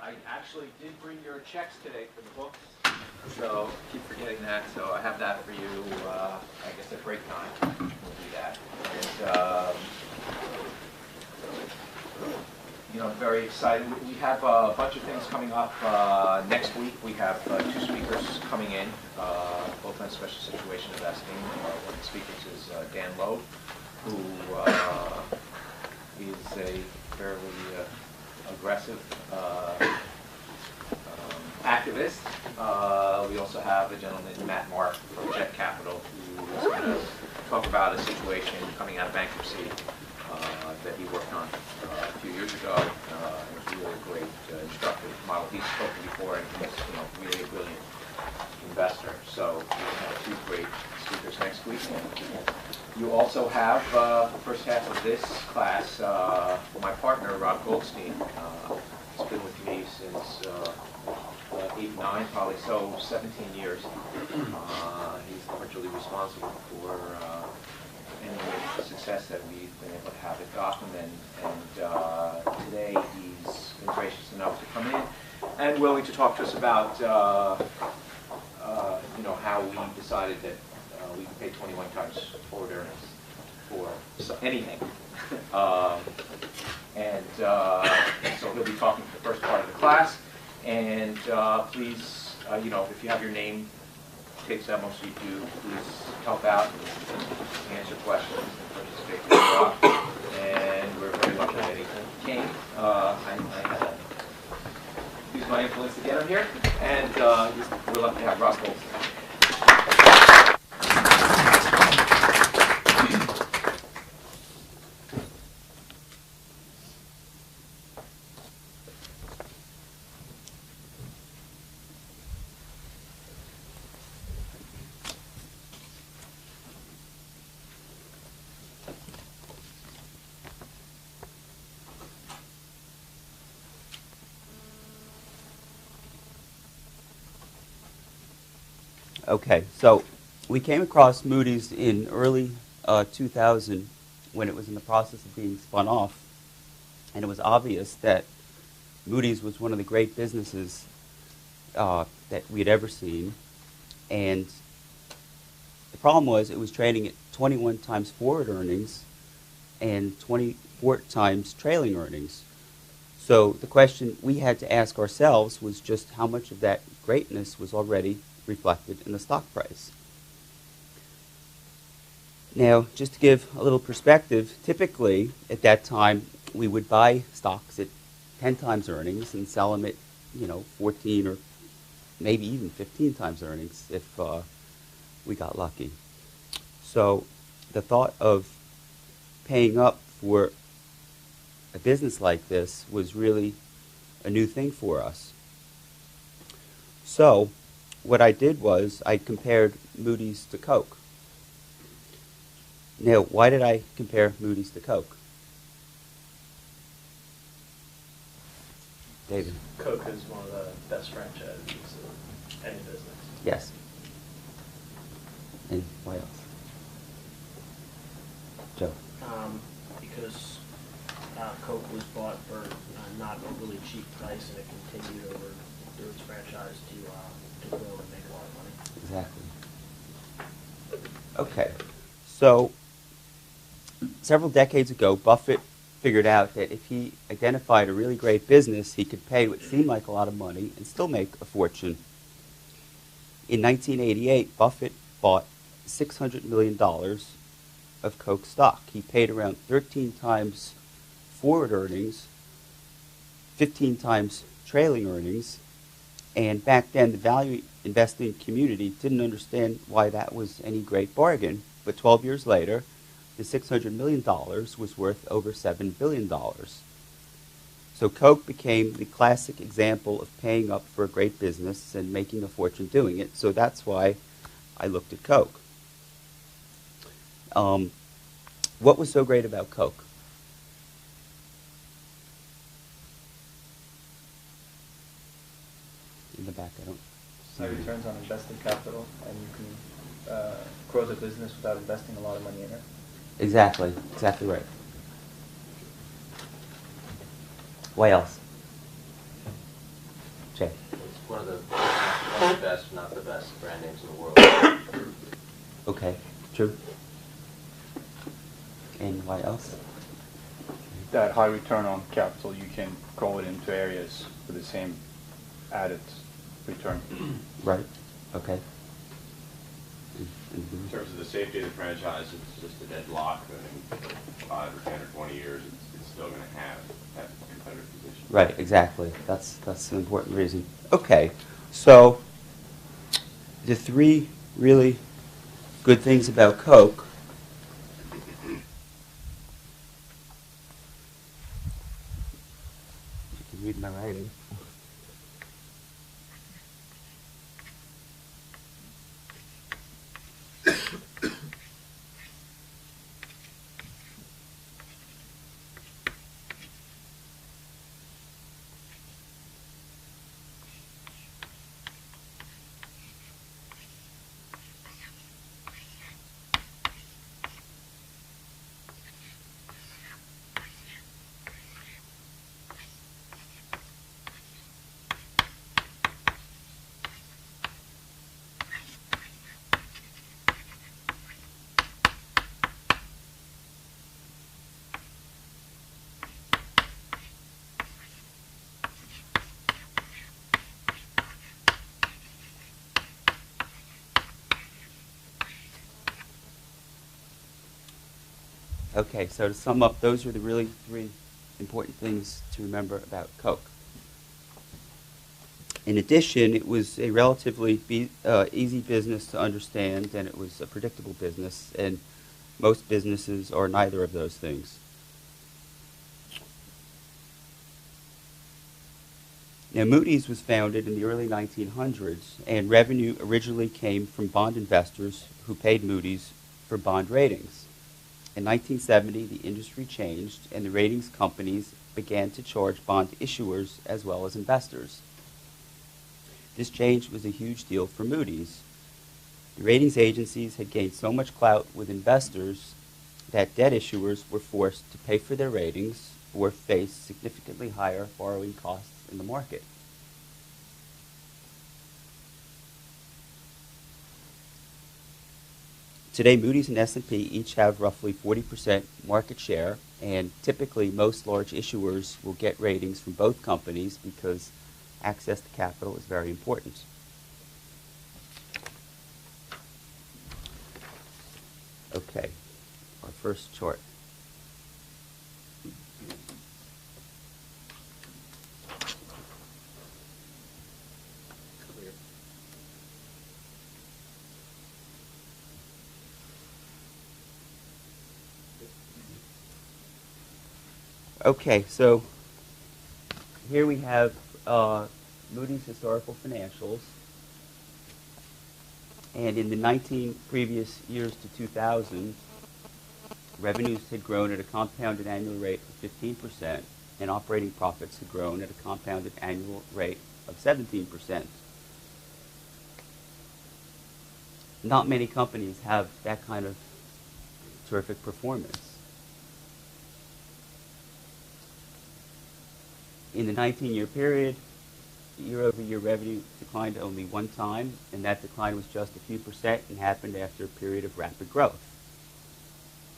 I actually did bring your checks today for the books, so keep forgetting that. So I have that for you, I guess at break time. We'll do that. And, you know, very excited. We have a bunch of things coming up next week. We have two speakers coming in, both on special situation investing. One of the speakers is Dan Loeb, who is a fairly aggressive activist. We also have a gentleman, Matt Mark, from Jet Capital, who is going to talk about a situation coming out of bankruptcy that he worked on a few years ago. It was really a great instructive model. He's spoken before, and he's really a brilliant investor. So we have two great speakers next week. You also have the first half of this class, my partner, Rob Goldstein. He's been with me since 8, 9, probably so 17 years. He's largely responsible for any of the success that we've been able to have at Gotham, and today he's been gracious enough to come in and willing to talk to us about how we decided that we can pay 21 times forward earnings for anything. So he'll be talking for the first part of the class. And please, if you have your name taped that most of you do, please help out and answer questions and participate in the talk. And we're very lucky that he came. I had to use my influence to get him here. And we're lucky to have Rob Goldstein. Okay, so we came across Moody's in early 2000 when it was in the process of being spun off, and it was obvious that Moody's was one of the great businesses that we had ever seen, and the problem was it was trading at 21 times forward earnings and 24 times trailing earnings. So the question we had to ask ourselves was just how much of that greatness was already reflected in the stock price. Now, just to give a little perspective, typically at that time we would buy stocks at 10 times earnings and sell them at 14 or maybe even 15 times earnings if we got lucky. So the thought of paying up for a business like this was really a new thing for us. So what I did was I compared Moody's to Coke. Now, why did I compare Moody's to Coke? David? Coke is one of the best franchises of any business. Yes. And why else? Joe? Because Coke was bought for not a really cheap price, and it continued over through its franchise to grow and make a lot of money. Exactly. Okay. So several decades ago, Buffett figured out that if he identified a really great business, he could pay what seemed like a lot of money and still make a fortune. In 1988, Buffett bought $600 million of Coke stock. He paid around 13 times forward earnings, 15 times trailing earnings, and back then the value investing community didn't understand why that was any great bargain. But 12 years later, the $600 million was worth over $7 billion. So Coke became the classic example of paying up for a great business and making a fortune doing it. So that's why I looked at Coke. What was so great about Coke? In the back, I don't see. High returns on invested capital, and you can grow the business without investing a lot of money in it. Exactly right. What else? Jay. It's one of the best, not the best brand names in the world. Okay, true. And what else? That high return on capital, you can grow it into areas with the same added return. Right, okay. In terms of the safety of the franchise, it's just a deadlock. I mean, 5 or 10 or 20 years, it's still going to have that competitive position. Right, exactly. That's an important reason. Okay, so the three really good things about Coke. You can read my writing. Okay, so to sum up, those are the really three important things to remember about Coke. In addition, it was a relatively easy business to understand, and it was a predictable business, and most businesses are neither of those things. Now, Moody's was founded in the early 1900s, and revenue originally came from bond investors who paid Moody's for bond ratings. In 1970, the industry changed, and the ratings companies began to charge bond issuers as well as investors. This change was a huge deal for Moody's. The ratings agencies had gained so much clout with investors that debt issuers were forced to pay for their ratings or face significantly higher borrowing costs in the market. Today, Moody's and S&P each have roughly 40% market share, and typically most large issuers will get ratings from both companies because access to capital is very important. Okay, our first chart. Okay, so here we have Moody's historical financials. And in the 19 previous years to 2000, revenues had grown at a compounded annual rate of 15%, and operating profits had grown at a compounded annual rate of 17%. Not many companies have that kind of terrific performance. In the 19-year period, year-over-year revenue declined only one time, and that decline was just a few percent and happened after a period of rapid growth.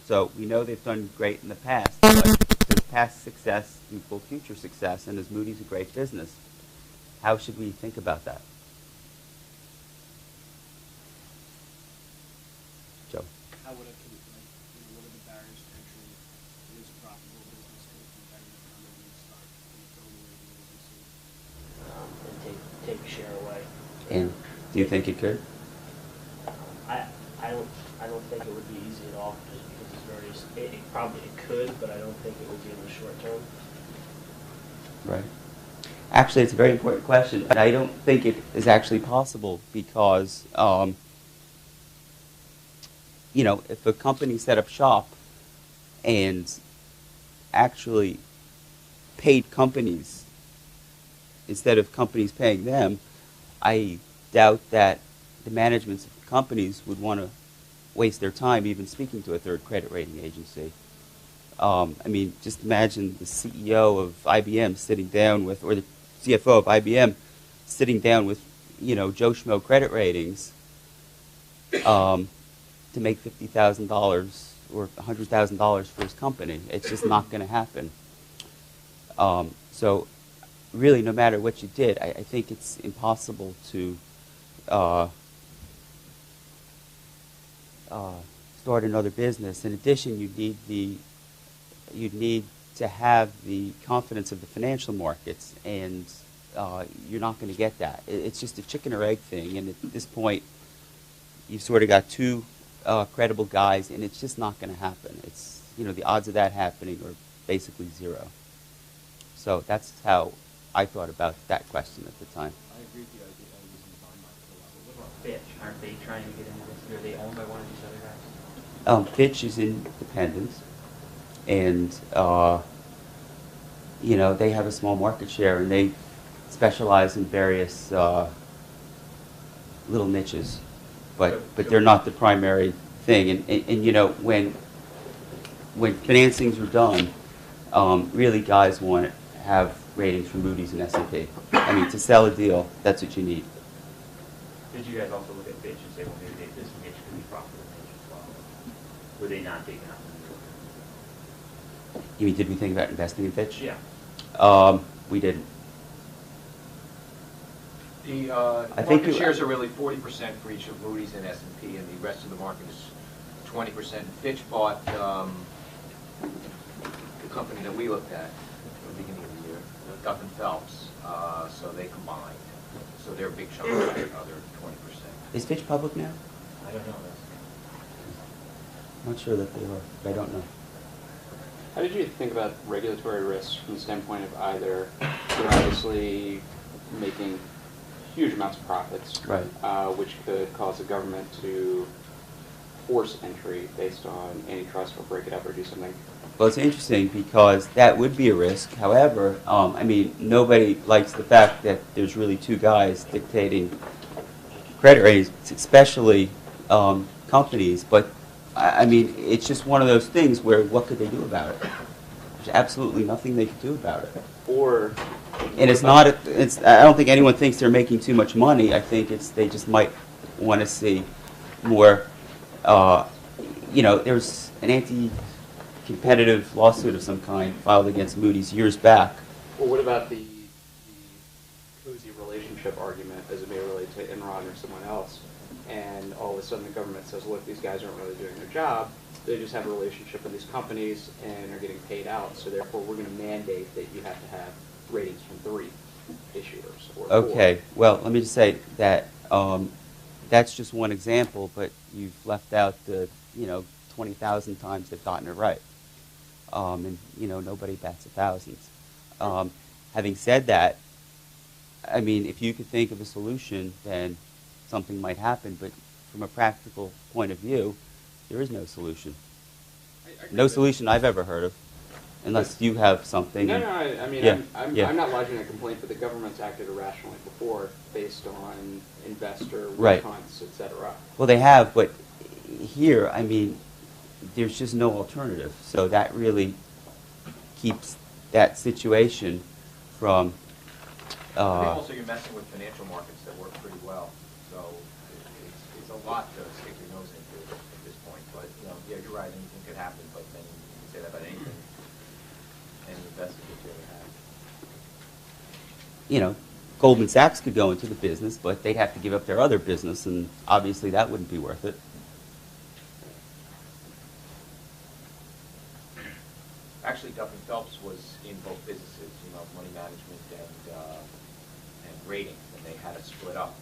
So we know they've done great in the past, but does past success equal future success, and is Moody's a great business? How should we think about that? Joe? How would it, what are the barriers to entry? It is a profitable business, can a competitor come in and start building an agency and take share away? And do you think it could? I don't think it would be easy at all, just because it's very, it probably could, but I don't think it would be in the short term. Right. Actually, it's a very important question, but I don't think it is actually possible because, if a company set up shop and actually paid companies instead of companies paying them, I doubt that the managements of companies would want to waste their time even speaking to a third credit rating agency. Just imagine the CEO of IBM sitting down with, or the CFO of IBM sitting down with, Joe Schmo credit ratings to make $50,000 or $100,000 for his company. It's just not going to happen. So really, no matter what you did, I think it's impossible to start another business. In addition, you'd need to have the confidence of the financial markets, and you're not going to get that. It's just a chicken or egg thing, and at this point, you've sort of got two credible guys, and it's just not going to happen. It's, the odds of that happening are basically zero. So that's how I thought about that question at the time. I agree with the idea of using the bond market for a while, but what about Fitch? Aren't they trying to get into this? Are they owned by one of these other guys? Fitch is independent, and they have a small market share, and they specialize in various little niches, but they're not the primary thing. And when financings are done, really guys want to have ratings from Moody's and S&P. I mean, to sell a deal, that's what you need. Did you guys also look at Fitch and say, well, maybe this niche could be profitable niche as well? Were they not taken out? You mean, did we think about investing in Fitch? Yeah. We didn't. The I think market shares are really 40% for each of Moody's and S&P, and the rest of the market is 20%. Fitch bought the company that we looked at at the beginning of the year, Duff and Phelps, so they combined. So they're a big chunk of that other 20%. Is Fitch public now? I don't know. I'm not sure that they are, but I don't know. How did you think about regulatory risks from the standpoint of either you're obviously making huge amounts of profits, Right. Which could cause the government to force entry based on antitrust or break it up or do something? Well, it's interesting because that would be a risk. However, nobody likes the fact that there's really two guys dictating credit ratings, especially companies. But it's just one of those things where what could they do about it? There's absolutely nothing they could do about it. Or, And it's not. I don't think anyone thinks they're making too much money. I think they just might want to see more. There's an anti-competitive lawsuit of some kind filed against Moody's years back. or what about the cozy relationship argument as it may relate to Enron or someone else? And all of a sudden the government says, look, these guys aren't really doing their job. They just have a relationship with these companies and are getting paid out. So therefore, we're going to mandate that you have to have ratings from 3 issuers or 4. Okay, well, let me just say that that's just one example, but you've left out the 20,000 times they've gotten it right, and nobody bats 1,000. Having said that, if you could think of a solution, then something might happen. But from a practical point of view, there is no solution. No solution I've ever heard of, unless you have something. No, Yeah. I'm not lodging a complaint, but the government's acted irrationally before based on investor Right. hunts, et cetera. Well, they have, but here, there's just no alternative. So that really keeps that situation from. I think also you're messing with financial markets that work pretty well. So it's a lot to stick your nose into at this point. But you're right, anything could happen. But then you can say that about anything, any investment that you ever had. Goldman Sachs could go into the business, but they'd have to give up their other business, and obviously that wouldn't be worth it. Actually, Duff and Phelps was in both businesses, money management and ratings, and they had to split up.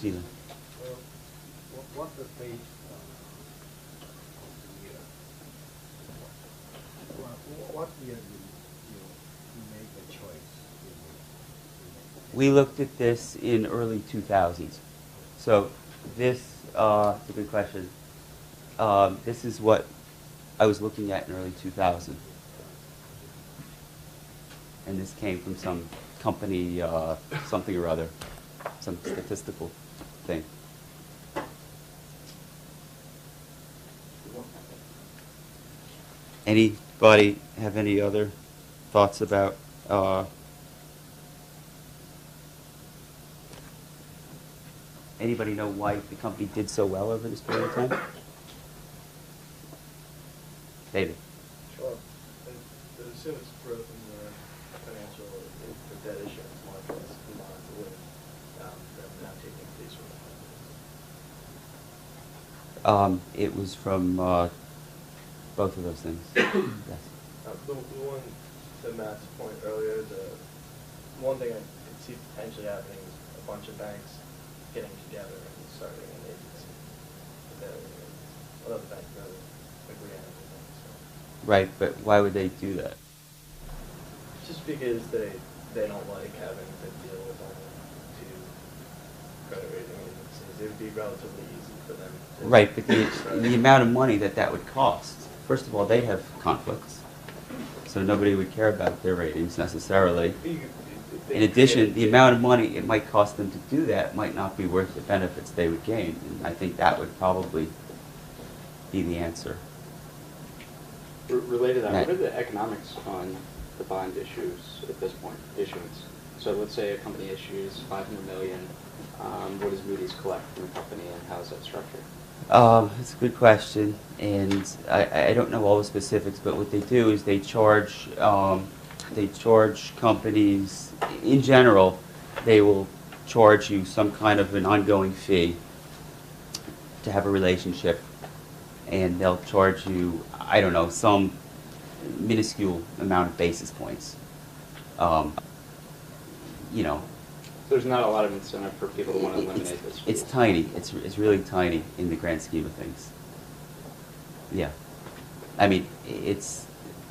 Gina. What's the stage what year you make a choice? We looked at this in early 2000s. So this is a good question. This is what I was looking at in early 2000. And this came from some company, something or other, some statistical thing. Anybody have any other thoughts about anybody know why the company did so well over this period of time? David. Sure. I assume it's growth in the financial, the debt issuance markets combined with them now taking fees from the It was from both of those things. Yes. The one to Matt's point earlier, the one thing I could see potentially happening is a bunch of banks getting together and starting an agency. Other banks don't agree on everything. So. Right, but why would they do that? Just because they don't like having to deal with only two credit rating agencies. It would be relatively easy for them to... Right, but the amount of money that would cost, first of all, they have conflicts, so nobody would care about their ratings necessarily. In addition, the amount of money it might cost them to do that might not be worth the benefits they would gain, and I think that would probably be the answer. Related to that, what are the economics on the bond issues at this point, issuance? So let's say a company issues $500 million. What does Moody's collect from the company, and how is that structured? It's a good question, and I don't know all the specifics, but what they do is they charge companies, in general, they will charge you some kind of an ongoing fee to have a relationship, and they'll charge you, I don't know, some minuscule amount of basis points. You know, There's not a lot of incentive for people to want to eliminate this. it's tiny. It's really tiny in the grand scheme of things. Yeah. I mean,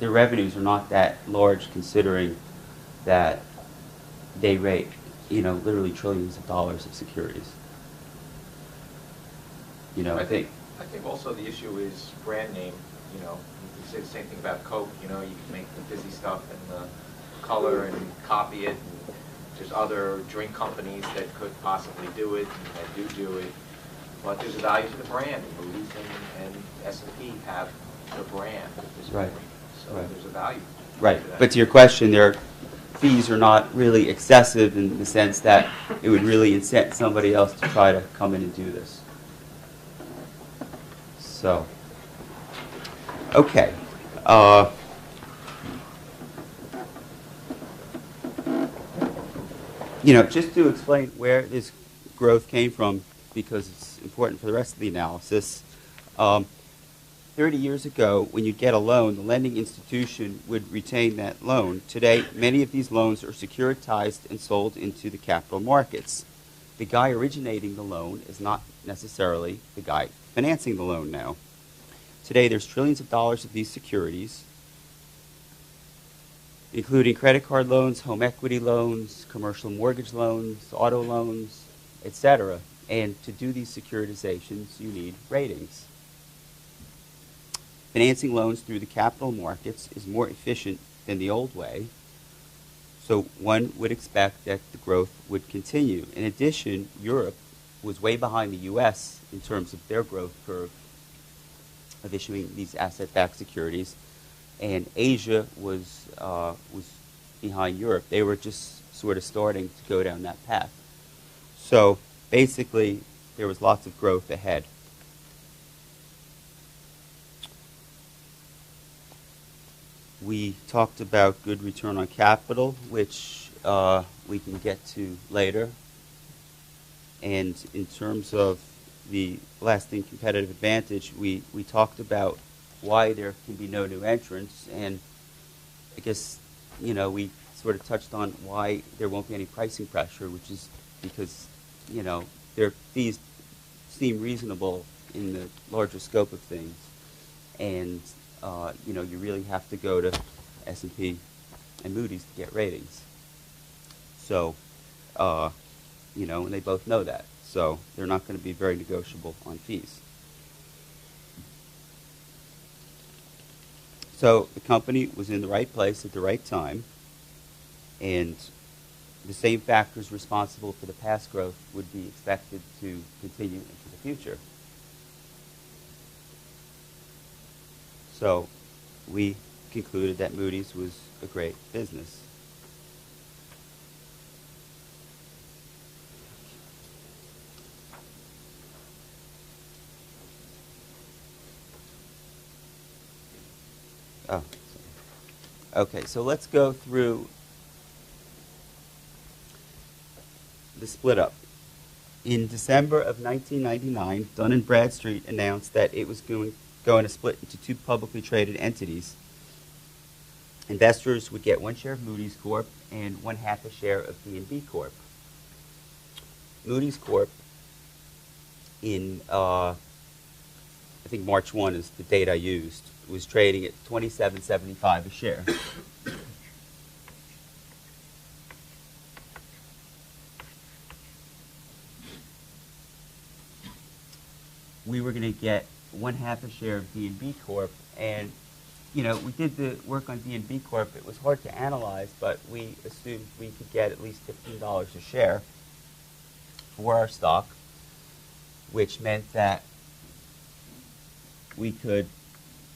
their revenues are not that large considering that they rate, literally trillions of dollars of securities. I think also the issue is brand name. You can say the same thing about Coke. You can make the busy stuff and the color and copy it. And there's other drink companies that could possibly do it and that do it. But there's a value to the brand. Moody's and S&P have the brand at this Right. point. So Right. there's a value. Right. to that. But to your question, their fees are not really excessive in the sense that it would really incent somebody else to try to come in and do this. So, okay. Just to explain where this growth came from, because it's important for the rest of the analysis. 30 years ago, when you get a loan, the lending institution would retain that loan. Today, many of these loans are securitized and sold into the capital markets. The guy originating the loan is not necessarily the guy financing the loan now. Today, there's trillions of dollars of these securities, including credit card loans, home equity loans, commercial mortgage loans, auto loans, etc. And to do these securitizations, you need ratings. Financing loans through the capital markets is more efficient than the old way, so one would expect that the growth would continue. In addition, Europe was way behind the U.S. in terms of their growth curve of issuing these asset-backed securities, and Asia was behind Europe. They were just sort of starting to go down that path. So basically, there was lots of growth ahead. We talked about good return on capital, which we can get to later. And in terms of the lasting competitive advantage, we talked about why there can be no new entrants. And I guess, we sort of touched on why there won't be any pricing pressure, which is because, their fees seem reasonable in the larger scope of things. And you really have to go to S&P and Moody's to get ratings. So, and they both know that. So they're not going to be very negotiable on fees. So the company was in the right place at the right time, and the same factors responsible for the past growth would be expected to continue into the future. So we concluded that Moody's was a great business. Oh, sorry. Okay, so let's go through the split up. In December of 1999, Dun & Bradstreet announced that it was going to split into two publicly traded entities. Investors would get one share of Moody's Corp. And 1/2 a share of D&B Corp. Moody's Corp. In, I think March 1 is the date I used, was trading at $27.75 a share. We were going to get 1/2 a share of D&B Corp. And, you know, we did the work on D&B Corp. It was hard to analyze, but we assumed we could get at least $15 a share for our stock, which meant that we could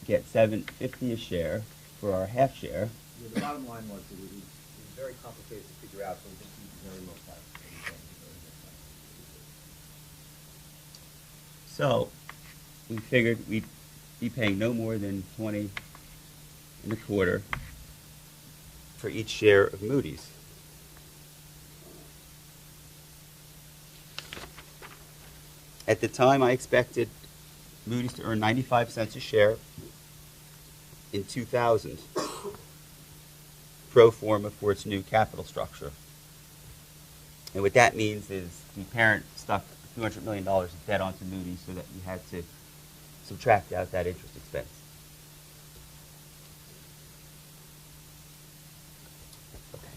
get $7.50 a share for our half share. Yeah, the bottom line was that it was very complicated to figure out, so we just used very low price. So we figured we'd be paying no more than $20.25 for each share of Moody's. At the time, I expected Moody's to earn 95 cents a share in 2000, pro forma for its new capital structure. And what that means is the parent stuck $200 million of debt onto Moody's so that we had to subtract out that interest expense. Okay.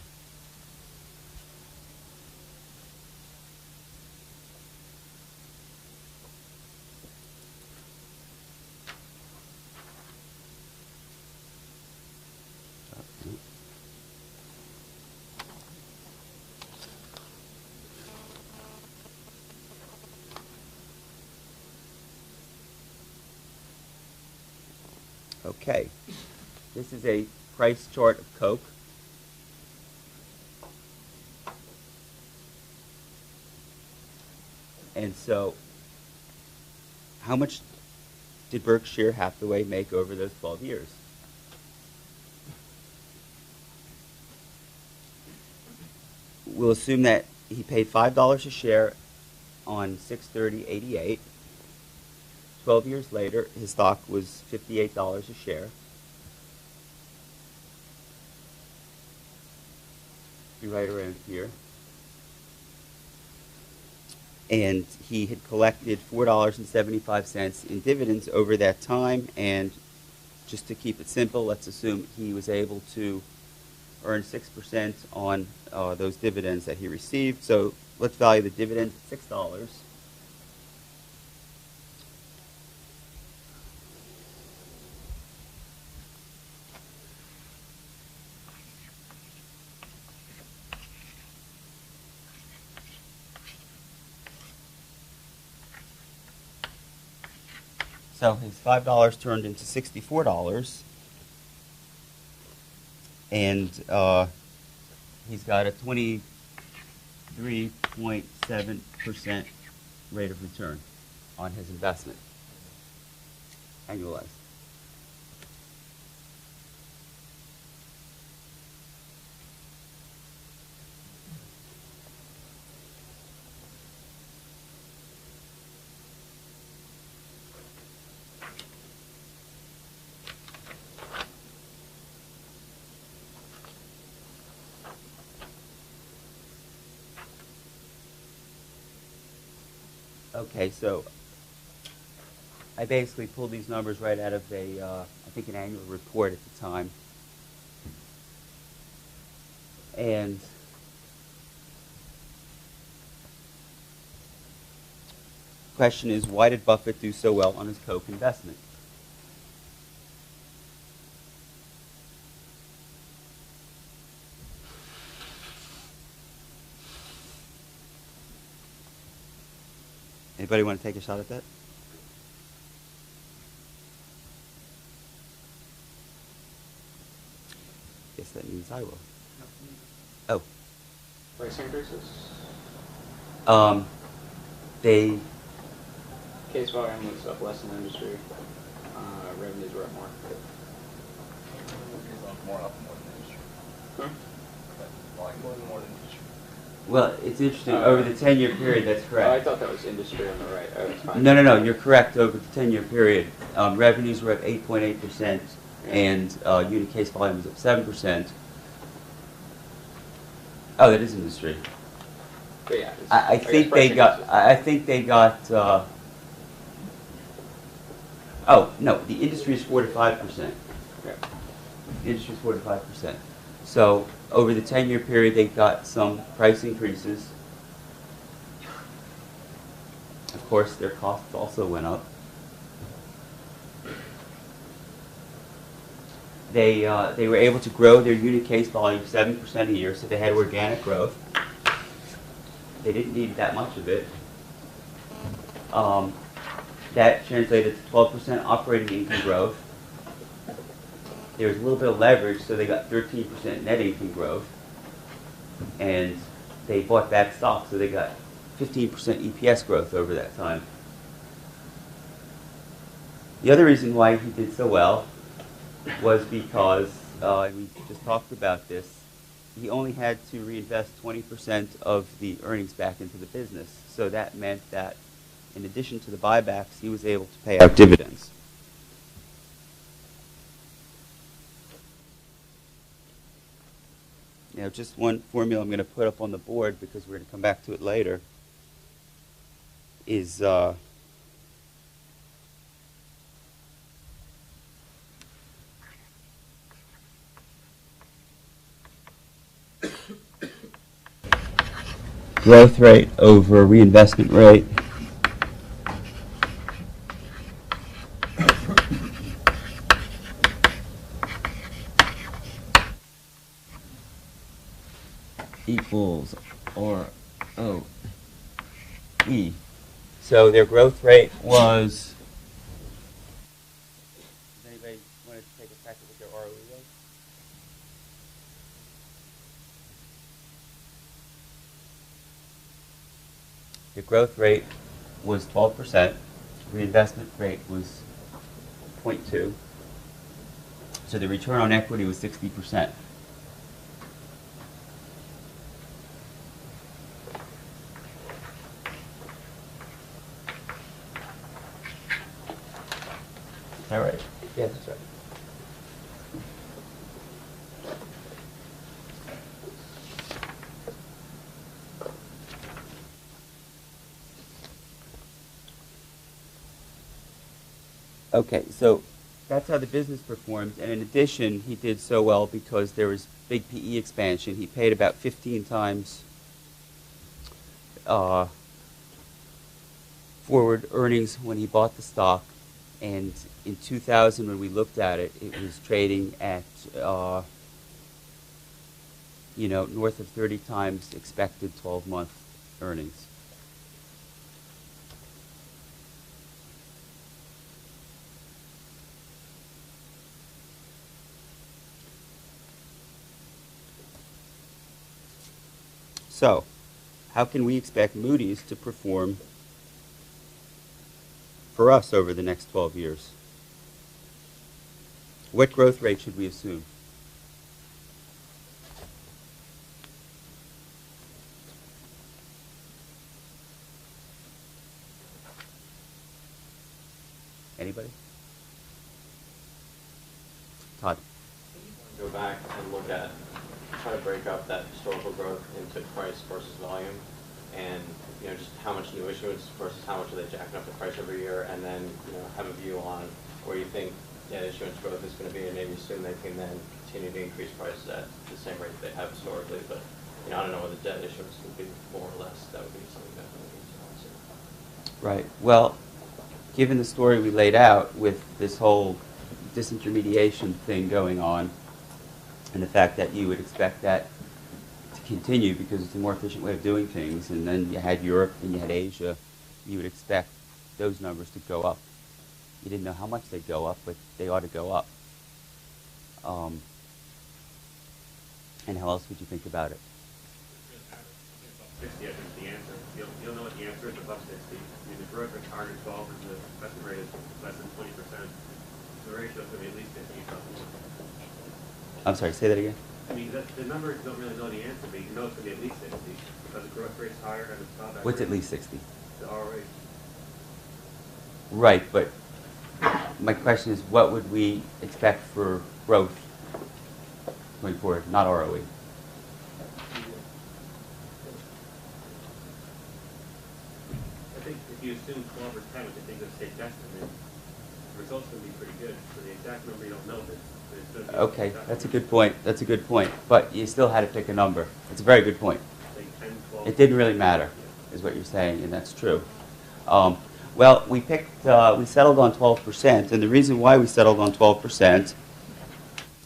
Okay, this is a price chart of Coke. And so, how much did Berkshire Hathaway make over those 12 years? We'll assume that he paid $5 a share on 6/30/88. 12 years later, his stock was $58 a share. Be right around here. And he had collected $4.75 in dividends over that time. And just to keep it simple, let's assume he was able to earn 6% on those dividends that he received. So let's value the dividend at $6. So his $5 turned into $64, and he's got a 23.7% rate of return on his investment, annualized. Okay, so I basically pulled these numbers right out of I think an annual report at the time. And the question is, why did Buffett do so well on his Coke investment? Anybody want to take a shot at that? that means I will. Oh. Price increases? They, Case volume was up less than the industry. Revenues were up more. More up more than industry. Volume more than industry. well, it's interesting, over the 10-year period, that's Oh, I correct. thought that was industry on the right. Oh, that's fine. No, you're correct. Over the 10-year period, revenues were up 8.8%, and unit case volume was up 7%. Oh, that is industry. But yeah, I guess think price they got. increases. I think they got. Oh no, the industry is 4 to 5%. Yeah. The industry is 4 to 5%. So over the 10-year period, they got some price increases. Of course, their costs also went up. They were able to grow their unit case volume 7% a year, so they had organic growth. They didn't need that much of it. That translated to 12% operating income growth. There was a little bit of leverage, so they got 13% net income growth. And they bought back stock, so they got 15% EPS growth over that time. The other reason why he did so well was because, we just talked about this, he only had to reinvest 20% of the earnings back into the business. So that meant that in addition to the buybacks, he was able to pay out dividends. Now, just one formula I'm going to put up on the board because we're going to come back to it later is growth rate over reinvestment rate. Equals ROE. So their growth rate was. Does anybody want to take a crack at what their ROE was? The growth rate was 12%. Reinvestment rate was 0.2. So the return on equity was 60%. Is that right? Yeah, that's right. Okay, so that's how the business performed. And in addition, he did so well because there was big PE expansion. He paid about 15 times forward earnings when he bought the stock. And in 2000, when we looked at it, it was trading at, north of 30 times expected 12-month earnings. So, how can we expect Moody's to perform for us over the next 12 years? What growth rate should we assume? Anybody? Todd. Go back and look at, try to break up that historical growth into price versus volume, and just how much new issuance versus how much are they jacking up the price every year, and then have a view on where you think debt issuance growth is going to be, and maybe assume they can then continue to increase prices at the same rate they have historically. But I don't know whether debt issuance would be more or less. That would be something that we need to consider. Right. Well, given the story we laid out with this whole disintermediation thing going on, and the fact that you would expect that to continue because it's a more efficient way of doing things, and then you had Europe and you had Asia, you would expect those numbers to go up. You didn't know how much they'd go up, but they ought to go up. And how else would you think about it? Above 60, I think, is the answer. You'll know what the answer is above 60. I mean, the growth rate's 112 and the investment rate is less than 20%. The ratio is going to be at least 50, something more. I'm sorry, say that again? I mean, the numbers don't really know the answer, but you know it's going to be at least 60 because the growth rate's higher and the drawback What's rate- at least 60? The ROA. Right, but my question is, what would we expect for growth going forward, not ROE? I think if you assume 12 or 10, which I think is a safe estimate, the results will be pretty good. So the exact number you don't know, but it's going to be Okay, that's a good point. That's a good point. But you still had to pick a number. It's a very good point. Like 10, 12. It didn't really matter, is what you're saying, and that's true. Well, we settled on 12%, and the reason why we settled on 12%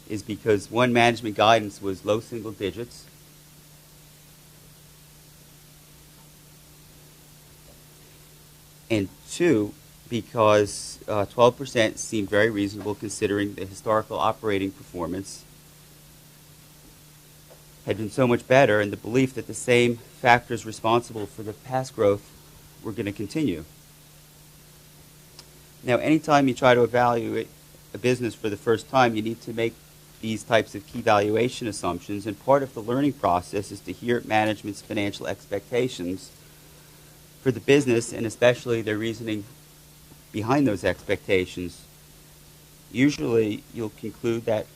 is because one, management guidance was low single digits. And two, because 12% seemed very reasonable considering the historical operating performance had been so much better, and the belief that the same factors responsible for the past growth were going to continue. Now, anytime you try to evaluate a business for the first time, you need to make these types of key valuation assumptions, and part of the learning process is to hear management's financial expectations for the business, and especially their reasoning behind those expectations. Usually, you'll conclude that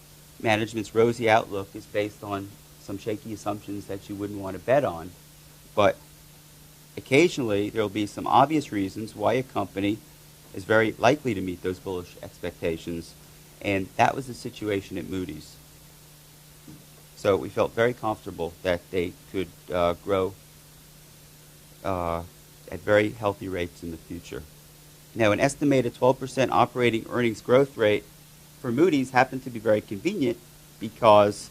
management's rosy outlook is based on some shaky assumptions that you wouldn't want to bet on, but occasionally there will be some obvious reasons why a company is very likely to meet those bullish expectations, and that was the situation at Moody's. So we felt very comfortable that they could grow at very healthy rates in the future. Now, an estimated 12% operating earnings growth rate for Moody's happened to be very convenient because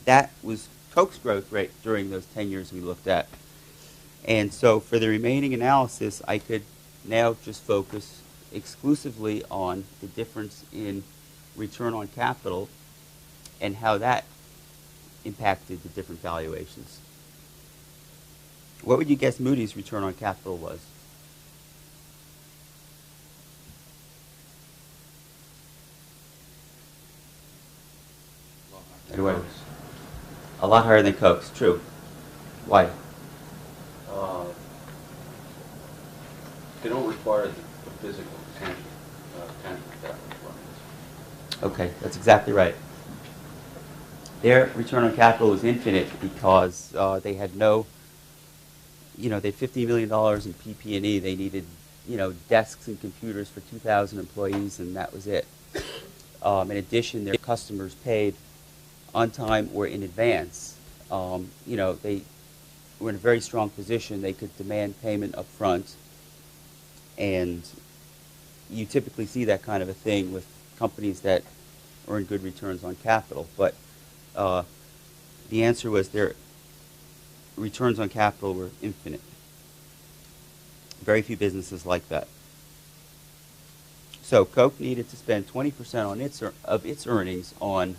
that was Coke's growth rate during those 10 years we looked at. And so for the remaining analysis, I could now just focus exclusively on the difference in return on capital and how that impacted the different valuations. What would you guess Moody's return on capital was? Anyway, a lot higher than Coke's, true. Why? They don't require the physical tangible capital requirements. Okay, that's exactly right. Their return on capital was infinite because they had no, they had $50 million in PP&E. They needed, desks and computers for 2,000 employees, and that was it. In addition, their customers paid on time or in advance. They were in a very strong position. They could demand payment up front. And you typically see that kind of a thing with companies that earn good returns on capital. But the answer was their returns on capital were infinite. Very few businesses like that. So Coke needed to spend 20% of its earnings on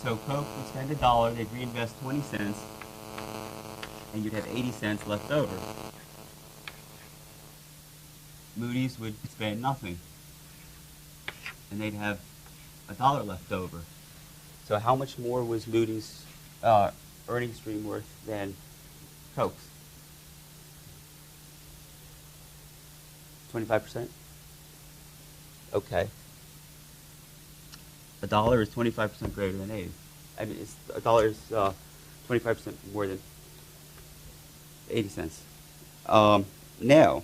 So Coke would spend $1, they'd reinvest 20 cents, and you'd have 80 cents left over. Moody's would spend nothing, and they'd have $1 left over. So how much more was Moody's earnings stream worth than Coke's? 25%? Okay. $1 is 25% greater than 80. I mean, $1 is 25% more than 80 cents. Now,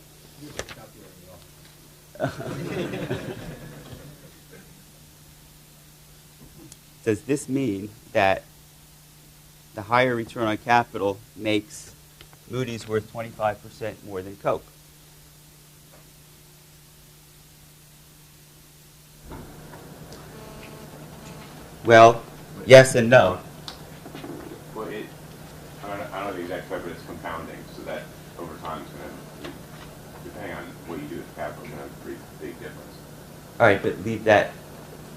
does this mean that the higher return on capital makes Moody's worth 25% more than Coke? Well, yes and no. Well, I don't know the exact fact, but it's compounding, so that over time is going to, depending on what you do with capital, is going to have a pretty big difference. All right, but leave that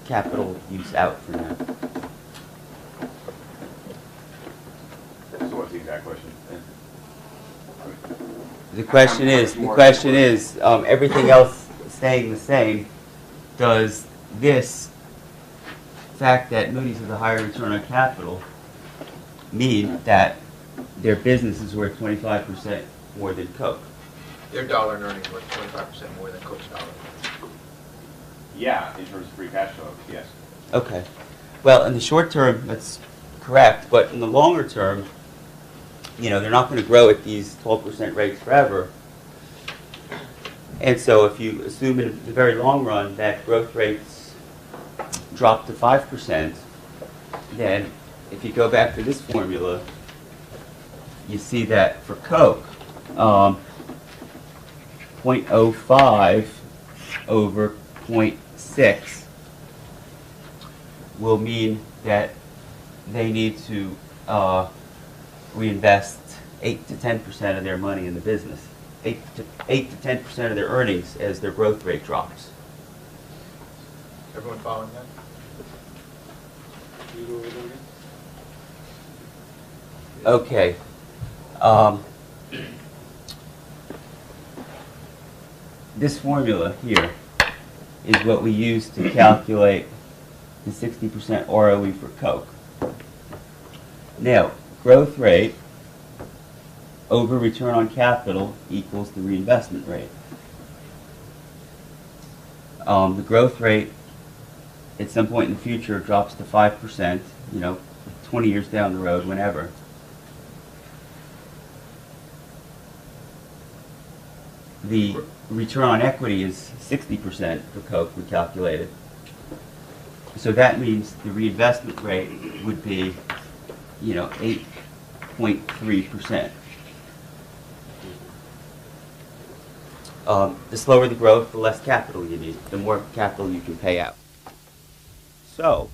capital use out for now. So what's the exact question? The question is, everything else staying the same, does this fact that Moody's has a higher return on capital mean that their business is worth 25% more than Coke? Their dollar in earnings worth 25% more than Coke's dollar. Yeah, in terms of free cash flow, yes. Okay. Well, in the short term, that's correct, but in the longer term, you know, they're not going to grow at these 12% rates forever. And so if you assume in the very long run that growth rates drop to 5%, then if you go back to this formula, you see that for Coke, 0.05 over 0.6 will mean that they need to reinvest 8 to 10% of their money in the business, 8 to 10% of their earnings as their growth rate drops. Everyone following that? Okay. This formula here is what we use to calculate the 60% ROE for Coke. Now, growth rate over return on capital equals the reinvestment rate. The growth rate at some point in the future drops to 5%, you know, 20 years down the road, whenever. The return on equity is 60% for Coke, we calculated. So that means the reinvestment rate would be, you know, 8.3%. The slower the growth, the less capital you need, the more capital you can pay out. So,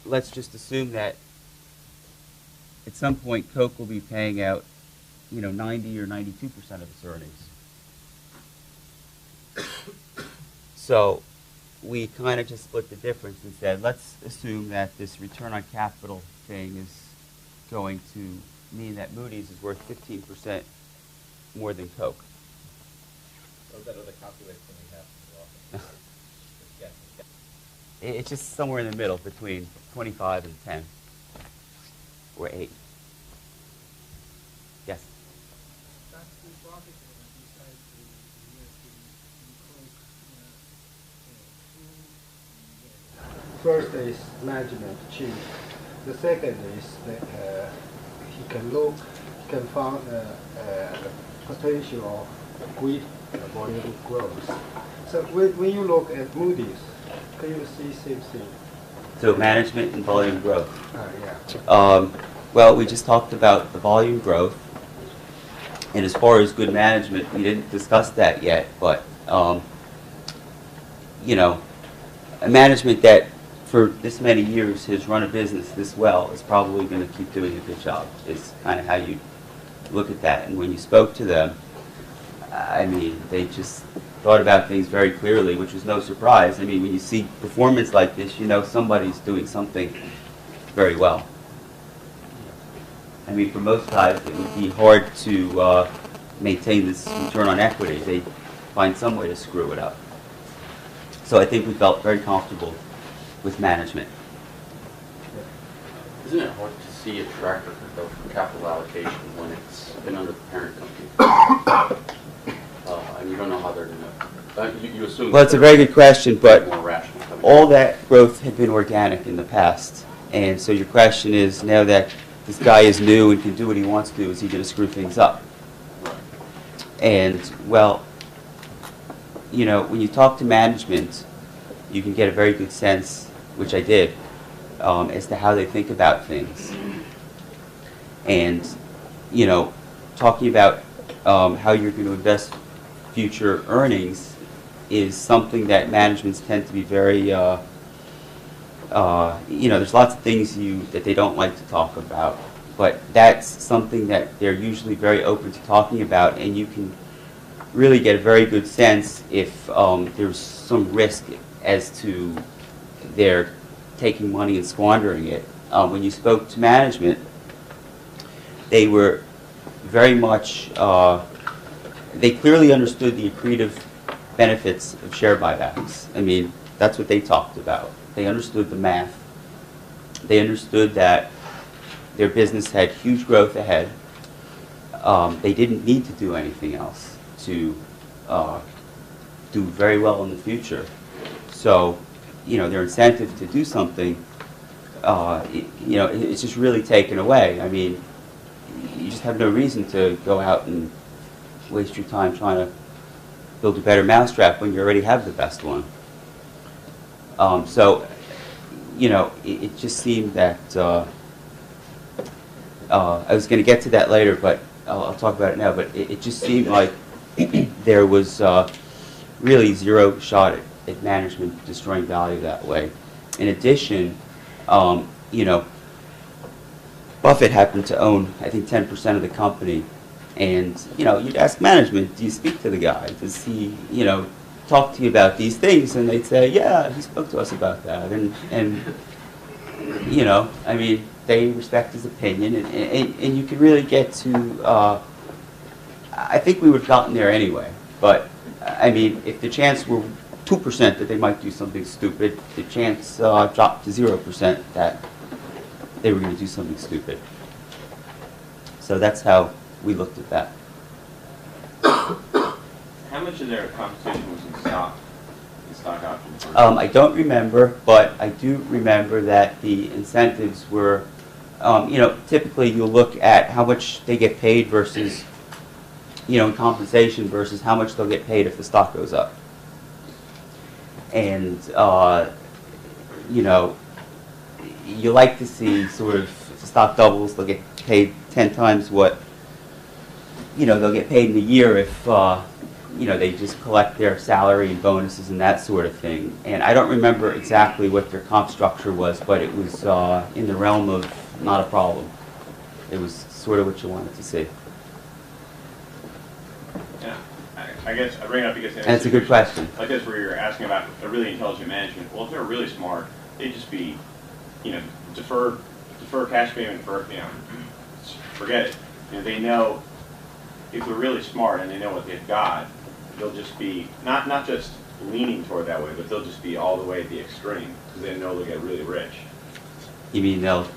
let's just assume that at some point Coke will be paying out, you know, 90 or 92% of its earnings. So we kind of just split the difference and said, let's assume that this return on capital thing is going to mean that Moody's is worth 15% more than Coke. Those that are the calculations we have. It's just somewhere in the middle between 25 and 10 or 8. Yes? That's the profit besides the US First is management change. The second is that he can find the potential of great volume growth. So when you look at Moody's, can you see same thing? So management and volume growth. Yeah. Well, we just talked about the volume growth. And as far as good management, we didn't discuss that yet, but, you know, a management that for this many years has run a business this well is probably going to keep doing a good job, is kind of how you look at that. And when you spoke to them, I mean, they just thought about things very clearly, which was no surprise. I mean, when you see performance like this, you know somebody's doing something very well. I mean, for most guys, it would be hard to maintain this return on equity. They find some way to screw it up. So I think we felt very comfortable with management. Isn't it hard to see a track record though for capital allocation when it's been under the parent company? And you don't know how they're going to. You assume. Well, it's a very good question, but more rational all that growth had been organic in the past. And so your question is, now that this guy is new and can do what he wants to do, is he going to screw things up? And, well, you know, when you talk to management, you can get a very good sense, which I did, as to how they think about things. And, you know, talking about how you're going to invest future earnings is something that managements tend to be very, you know, there's lots of things that they don't like to talk about, but that's something that they're usually very open to talking about, and you can really get a very good sense if there's some risk as to their taking money and squandering it. When you spoke to management, they were very much, they clearly understood the accretive benefits of share buybacks. I mean, that's what they talked about. They understood the math. They understood that their business had huge growth ahead. They didn't need to do anything else to do very well in the future. So, you know, their incentive to do something, you know, it's just really taken away. I mean, you just have no reason to go out and waste your time trying to build a better mousetrap when you already have the best one. So, you know, it just seemed that, I was going to get to that later, but I'll talk about it now, but it just seemed like there was really zero shot at management destroying value that way. In addition, you know, Buffett happened to own, I think, 10% of the company. And, you know, you'd ask management, do you speak to the guy? Does he, you know, talk to you about these things? And they'd say, yeah, he spoke to us about that. And you know, I mean, they respect his opinion. And you can really get to, I think we would have gotten there anyway. But, I mean, if the chance were 2% that they might do something stupid, the chance dropped to 0% that they were going to do something stupid. So that's how we looked at that. How much of their compensation was in stock options? I don't remember, but I do remember that the incentives were, you know, typically you'll look at how much they get paid versus, you know, in compensation versus how much they'll get paid if the stock goes up. And, you know, you like to see sort of, if the stock doubles, they'll get paid 10 times what, you know, they'll get paid in a year if, you know, they just collect their salary and bonuses and that sort of thing. And I don't remember exactly what their comp structure was, but it was in the realm of not a problem. It was sort of what you wanted to see. Yeah, I guess I bring it up because that's a good question. Like this, where you're asking about a really intelligent management. Well, if they're really smart, they'd just be, you know, defer cash payment for, you know, forget it. You know, they know if they're really smart and they know what they've got, they'll just be not just leaning toward that way, but they'll just be all the way at the extreme because they know they'll get really rich. You mean they'll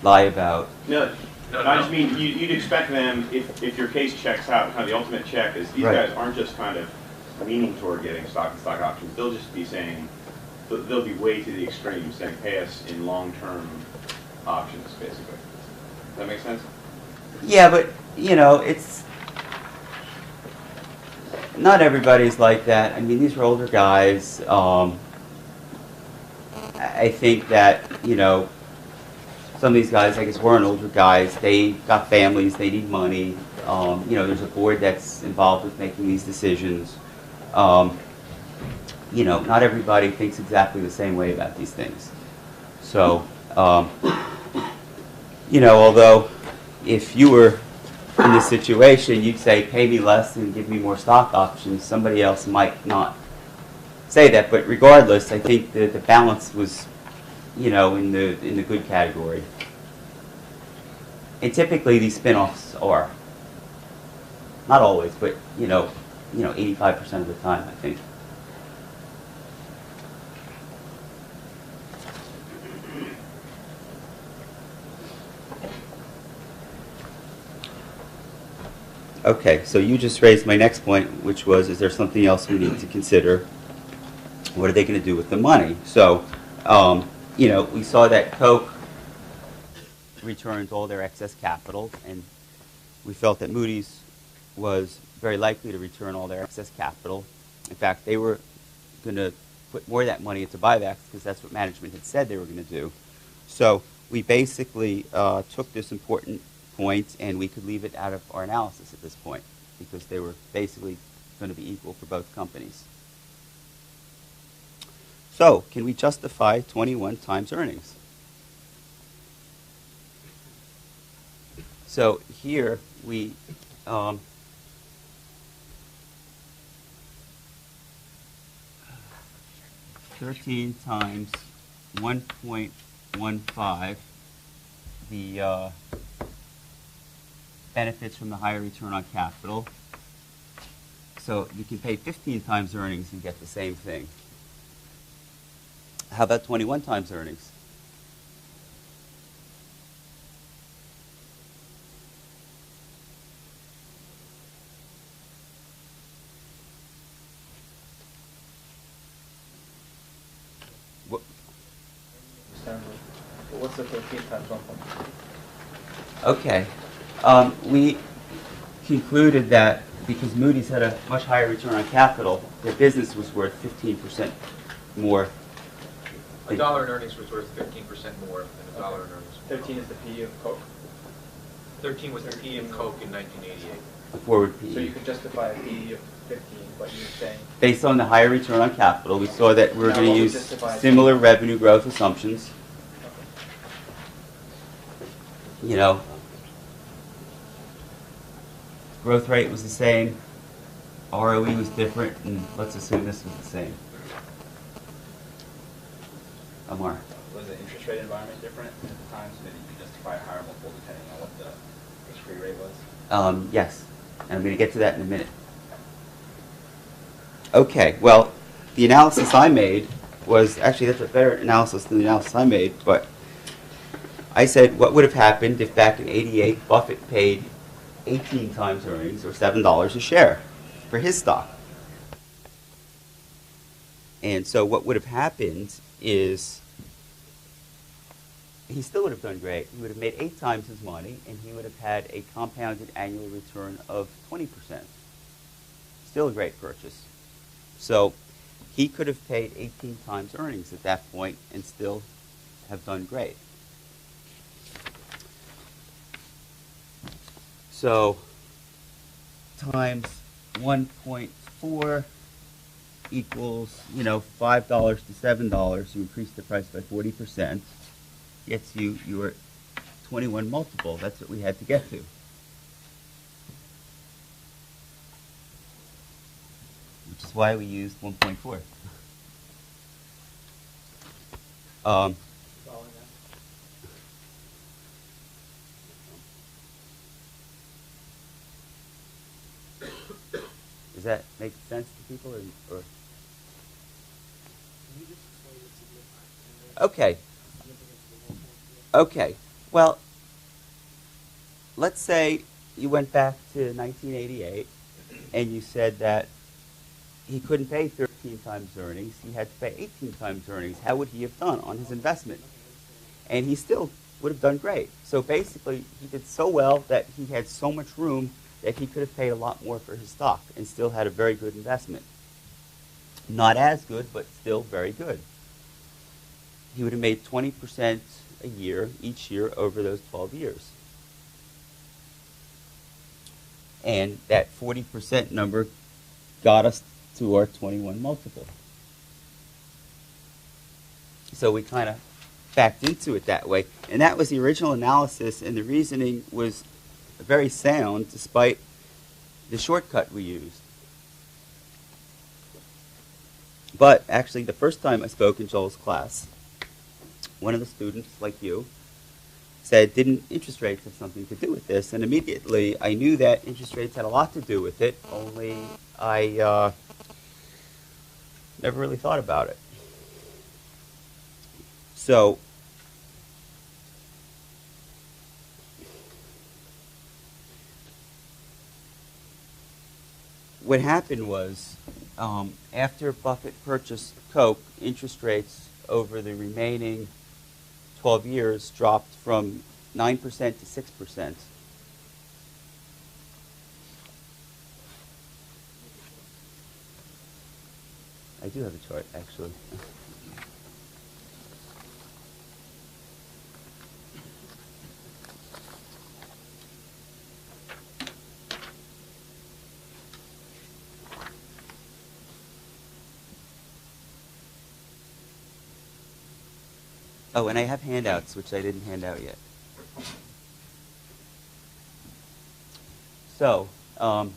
lie about? No, I just mean you'd expect them, if your case checks out, kind of the ultimate check is these guys aren't just kind of leaning toward getting stock and stock options. They'll just be saying, they'll be way to the extreme, saying pay us in long-term options, basically. Does that make sense? Yeah, but, you know, it's not everybody's like that. I mean, these are older guys. I think that, you know, some of these guys, I guess, weren't older guys. They got families. They need money. You know, there's a board that's involved with making these decisions. You know, not everybody thinks exactly the same way about these things. So, you know, although if you were in this situation, you'd say, pay me less and give me more stock options. Somebody else might not say that, but regardless, I think the balance was, you know, in the good category. And typically these spin-offs are. Not always, but, you know, 85% of the time, I think. Okay, so you just raised my next point, which was, is there something else we need to consider? What are they going to do with the money? So, you know, we saw that Coke returned all their excess capital, and we felt that Moody's was very likely to return all their excess capital. In fact, they were going to put more of that money into buybacks because that's what management had said they were going to do. So we basically took this important point, and we could leave it out of our analysis at this point because they were basically going to be equal for both companies. So can we justify 21 times earnings? So here we 13 times 1.15, the benefits from the higher return on capital. So you can pay 15 times earnings and get the same thing. How about 21 times earnings? What's the 13 times 1.5? Okay. We concluded that because Moody's had a much higher return on capital, their business was worth 15% more. A dollar in earnings was worth 15% more than a dollar in earnings. 13 is the PE of Coke? 13 was the PE of Coke in 1988. The forward PE. So you could justify a PE of 15, but you're saying... Based on the higher return on capital, we saw that we were Now going what to would use justify similar revenue growth assumptions. You know, growth rate was the same, ROE was different, and let's assume this was the same. Amar. Was the interest rate environment different at the time, so maybe you could justify a higher multiple depending on what the risk-free rate was? Yes, and I'm going to get to that in a minute. Okay, well, the analysis I made was, actually that's a better analysis than the analysis I made, but I said what would have happened if back in '88 Buffett paid 18 times earnings, or $7 a share, for his stock. And so what would have happened is he still would have done great. He would have made 8 times his money, and he would have had a compounded annual return of 20%. Still a great purchase. So he could have paid 18 times earnings at that point and still have done great. So times 1.4 equals, you know, $5 to $7. You increase the price by 40%. Gets you your 21 multiple. That's what we had to get to. Which is why we used 1.4. Does that make sense to people? Or? Okay. Okay. Well, let's say you went back to 1988 and you said that he couldn't pay 13 times earnings. He had to pay 18 times earnings. How would he have done on his investment? And he still would have done great. So basically, he did so well that he had so much room that he could have paid a lot more for his stock and still had a very good investment. Not as good, but still very good. He would have made 20% a year, each year, over those 12 years. And that 40% number got us to our 21 multiple. So we kind of backed into it that way. And that was the original analysis, and the reasoning was very sound despite the shortcut we used. But actually, the first time I spoke in Joel's class, one of the students, like you, said, didn't interest rates have something to do with this? And immediately I knew that interest rates had a lot to do with it, only I never really thought about it. So what happened was, after Buffett purchased Coke, interest rates over the remaining 12 years dropped from 9% to 6%. I do have a chart, actually. Oh, and I have handouts, which I didn't hand out yet. So, back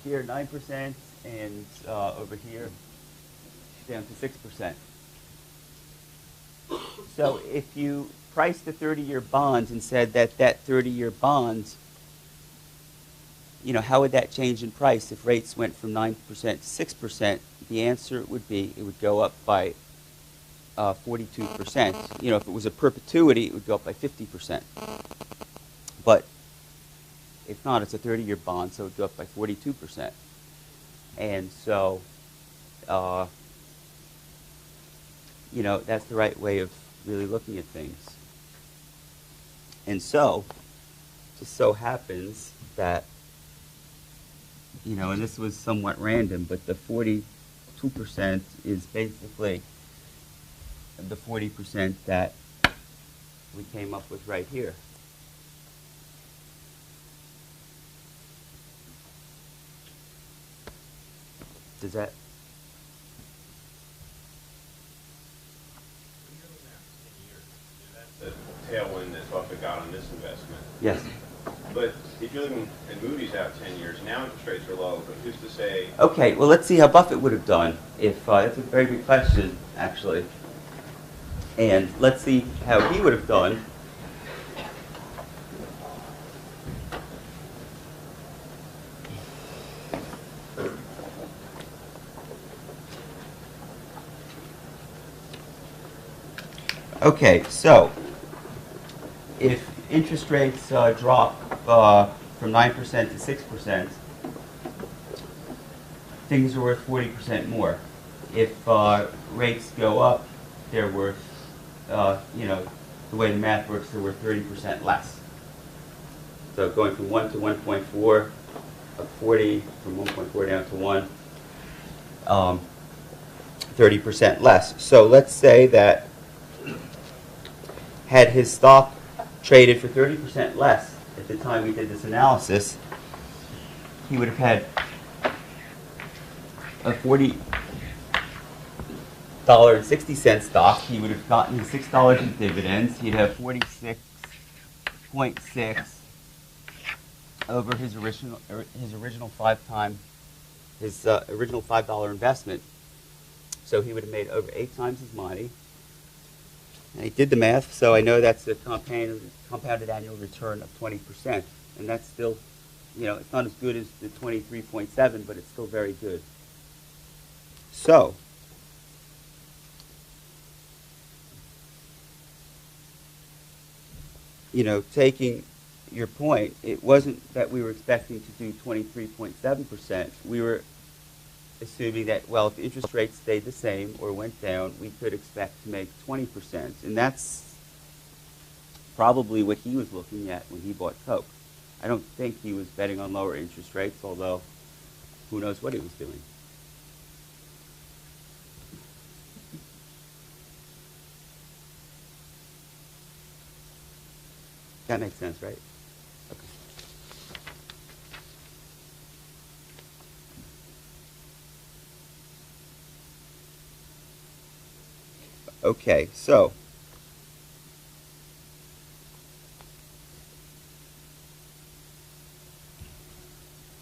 here, 9%, and over here, down to 6%. So if you priced the 30-year bond and said that that 30-year bond, how would that change in price if rates went from 9% to 6%? The answer would be it would go up by 42%. If it was a perpetuity, it would go up by 50%. But if not, it's a 30-year bond, so it would go up by 42%. And so, that's the right way of really looking at things. And so, just so happens that, and this was somewhat random, but the 42% is basically the 40% that we came up with right here. Does that? The tailwind that Buffett got on this investment. Yes. But if you're looking at Moody's out 10 years, now interest rates are low, but who's to say? Okay, well, let's see how Buffett would have done. That's a very good question, actually. And let's see how he would have done. Okay, so if interest rates drop from 9% to 6%, things are worth 40% more. If rates go up, they're worth, the way the math works, they're worth 30% less. So going from 1 to 1.4, up 40, from 1.4 down to 1, 30% less. So let's say that had his stock traded for 30% less at the time we did this analysis, he would have had a $40.60 stock. He would have gotten his $6 in dividends. He'd have 46.6 over his original original $5 investment. So he would have made over 8 times his money. I did the math, so I know that's a compounded annual return of 20%. And that's still, it's not as good as the 23.7, but it's still very good. So, taking your point, it wasn't that we were expecting to do 23.7%. We were assuming that, well, if interest rates stayed the same or went down, we could expect to make 20%. And that's probably what he was looking at when he bought Coke. I don't think he was betting on lower interest rates, although who knows what he was doing. That makes sense, right? Okay. Okay, so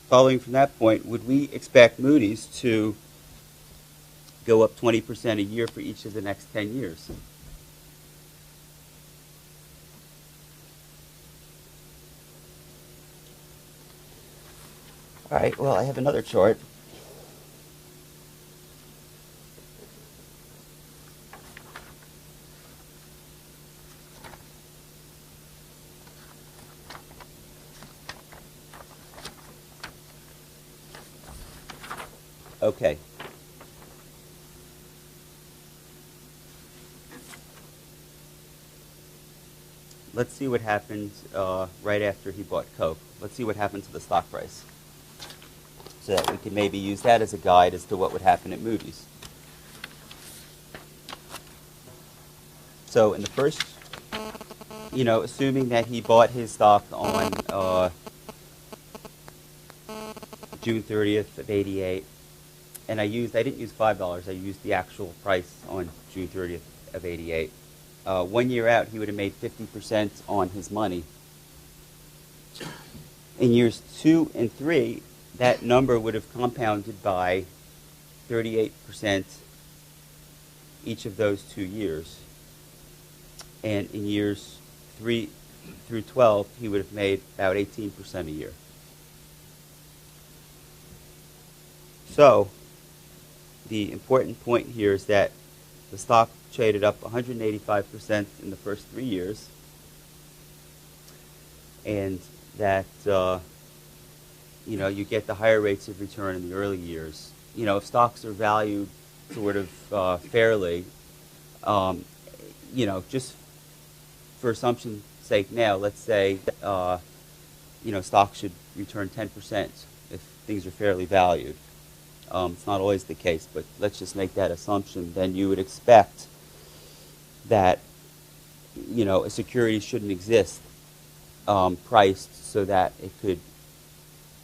following from that point, would we expect Moody's to go up 20% a year for each of the next 10 years? All right, well, I have another chart. Okay. let's see what happened right after he bought Coke. Let's see what happened to the stock price, so that we can maybe use that as a guide as to what would happen at Moody's. So in the first, assuming that he bought his stock on June 30th of '88, and I didn't use $5, I used the actual price on June 30th of '88. 1 year out, he would have made 50% on his money. In years 2 and 3, that number would have compounded by 38% each of those 2 years. And in years 3 through 12, he would have made about 18% a year. So, the important point here is that the stock traded up 185% in the first 3 years, and that you get the higher rates of return in the early years. If stocks are valued sort of fairly, just for assumption's sake now, let's say stocks should return 10% if things are fairly valued. It's not always the case, but let's just make that assumption. Then you would expect that a security shouldn't exist priced so that it could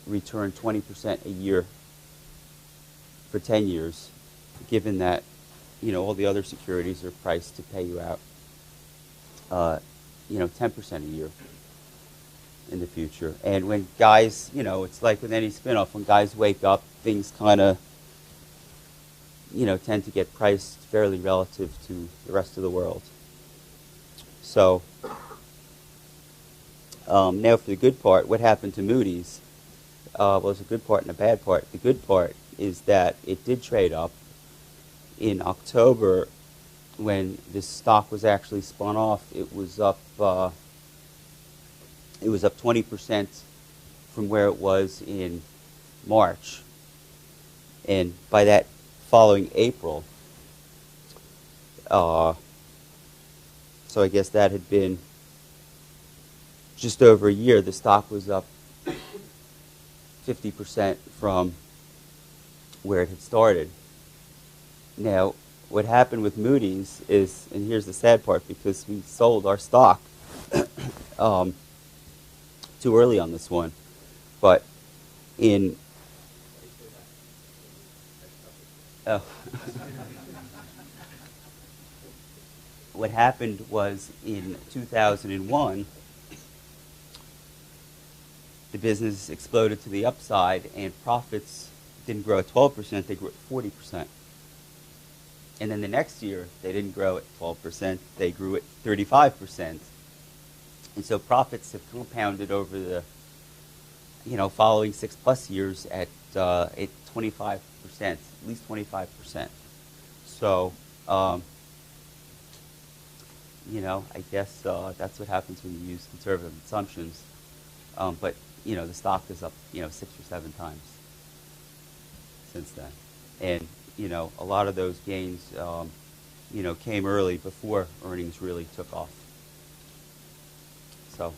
return 20% a year for 10 years, given that all the other securities are priced to pay you out 10% a year in the future. And when guys, it's like with any spin-off, when guys wake up, things kind of tend to get priced fairly relative to the rest of the world. So now for the good part, what happened to Moody's? Well, there's a good part and a bad part. The good part is that it did trade up. In October, when this stock was actually spun off, it was up 20% from where it was in March. And by that following April, so I guess that had been just over a year, the stock was up 50% from where it had started. Now, what happened with Moody's is, and here's the sad part, because we sold our stock too early on this one, but in what happened was in 2001, the business exploded to the upside, and profits didn't grow at 12%, they grew at 40%. And then the next year, they didn't grow at 12%, they grew at 35%. And so profits have compounded over the following 6+ years at 25%, at least 25%. So, I guess that's what happens when you use conservative assumptions. But the stock is up 6 or 7 times since then, and a lot of those gains came early before earnings really took off. So.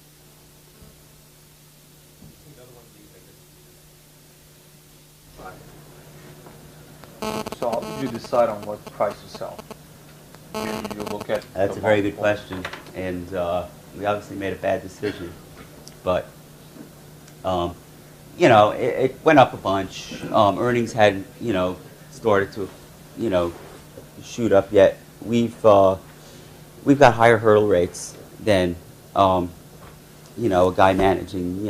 So how did you decide on what price to sell? You look at That's the a very good multiple. question, and we obviously made a bad decision, but it went up a bunch. Earnings hadn't started to shoot up yet. We've got higher hurdle rates than a guy managing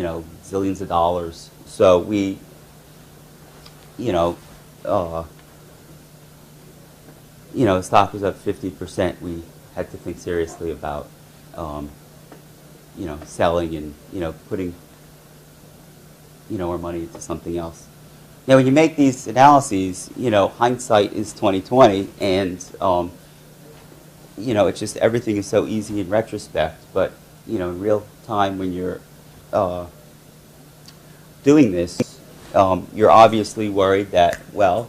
zillions of dollars. So we stock was up 50%. We had to think seriously about selling and putting our money into something else. Now, when you make these analyses, hindsight is 20/20, and it's just everything is so easy in retrospect. But in real time, when you're doing this, you're obviously worried that, well,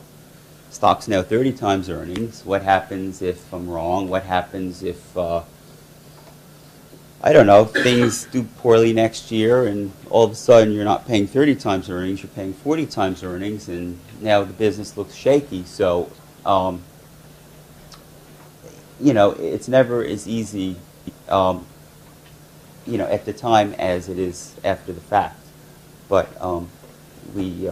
stock's now 30 times earnings. What happens if I'm wrong? What happens if I don't know, things do poorly next year, and all of a sudden you're not paying 30 times earnings, you're paying 40 times earnings, and now the business looks shaky. So, it's never as easy, at the time as it is after the fact. But we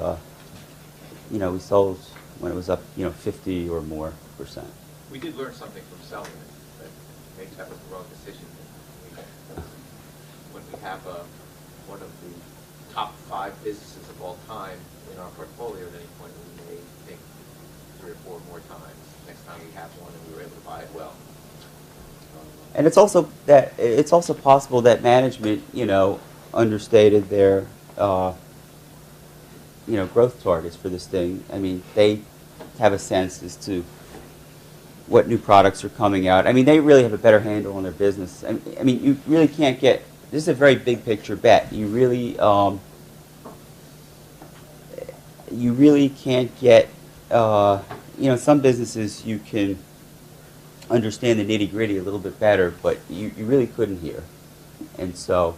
sold when it was up, 50 or more %. We did learn something from selling it, that maybe that was the wrong decision. When we have one of the top 5 businesses of all time in our portfolio at any point, we may think 3 or 4 more times next time we have one and we were able to buy it well. And it's also possible that management, understated their, growth targets for this thing. I mean, they have a sense as to what new products are coming out. I mean, they really have a better handle on their business. I mean, you really can't get. This is a very big picture bet. You really can't get. Some businesses you can understand the nitty-gritty a little bit better, but you really couldn't here. And so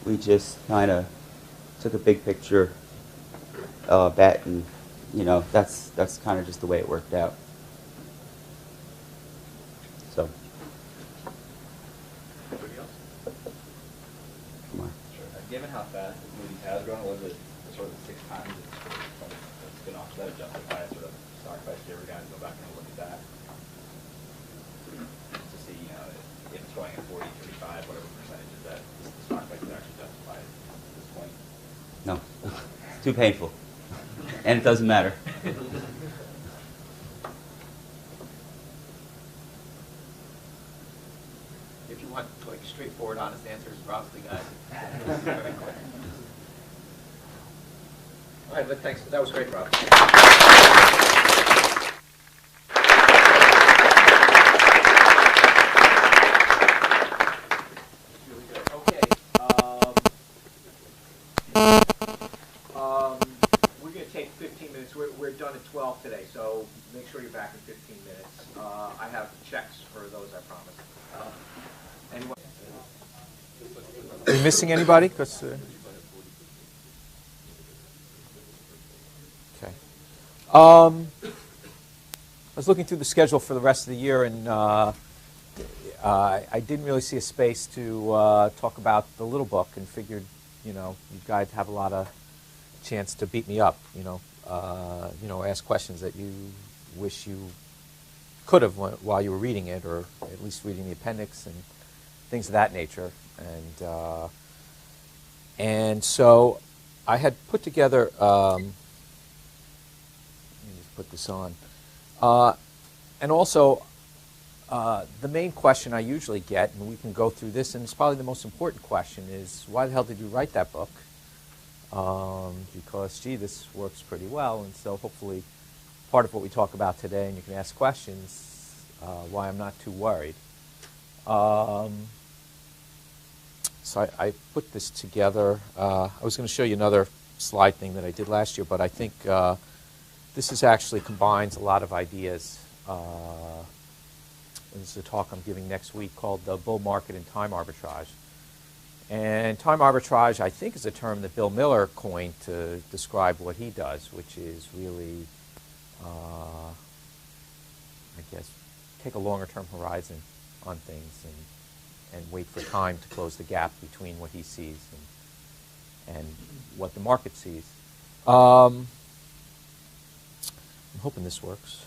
we just kind of took a big picture bet, and that's kind of just the way it worked out. So. Anybody else? Come on. Sure. Given how fast Moody's has grown, was it sort of 6 times it's been off that justified sort of stock price? Do you ever guys go back and look at that? Just to see, if it's going at 40, 35, whatever percentage is that the stock price is actually justified at this point? No, it's too painful, and it doesn't matter. If you want like straightforward, honest answers, Rob's the guy. All right, but thanks. That was great, Rob. Really good. Okay. We're going to take 15 minutes. We're done at 12 today, so make sure you're back in 15 minutes. I have checks for those, I promise. Anyone? Are you missing anybody? 'Cause, okay. I was looking through the schedule for the rest of the year, and I didn't really see a space to talk about the little book, and figured, you guys have a lot of chance to beat me up, ask questions that you wish you could have while you were reading it, or at least reading the appendix and things of that nature. And so I had put together, let me just put this on, and also the main question I usually get, and we can go through this, and it's probably the most important question, is why the hell did you write that book? Because, gee, this works pretty well, and so hopefully part of what we talk about today, and you can ask questions, why I'm not too worried. So I put this together. I was going to show you another slide thing that I did last year, but I think this is actually combines a lot of ideas. This is a talk I'm giving next week called The Bull Market and Time Arbitrage. And time arbitrage, I think, is a term that Bill Miller coined to describe what he does, which is really, I guess, take a longer-term horizon on things and wait for time to close the gap between what he sees and what the market sees. I'm hoping this works.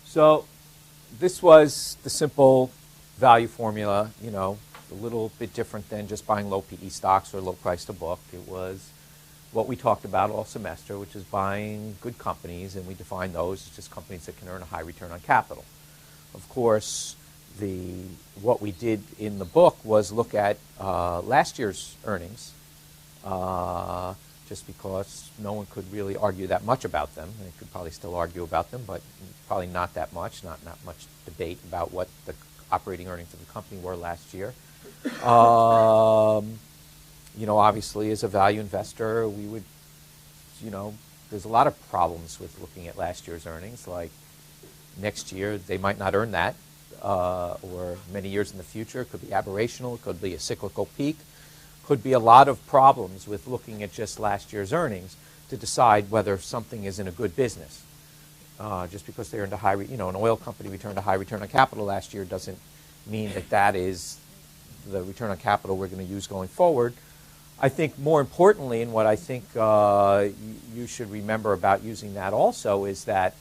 So this was the simple value formula, a little bit different than just buying low PE stocks or low price to book. It was what we talked about all semester, which is buying good companies, and we define those as just companies that can earn a high return on capital. Of course, what we did in the book was look at last year's earnings, just because no one could really argue that much about them. They could probably still argue about them, but probably not that much, not much debate about what the operating earnings of the company were last year. Obviously, as a value investor, we would, there's a lot of problems with looking at last year's earnings. Like next year, they might not earn that, or many years in the future. It could be aberrational. It could be a cyclical peak. Could be a lot of problems with looking at just last year's earnings to decide whether something is in a good business. Just because they earned a high, an oil company returned a high return on capital last year doesn't mean that that is the return on capital we're going to use going forward. I think more importantly, and what I think you should remember about using that also is that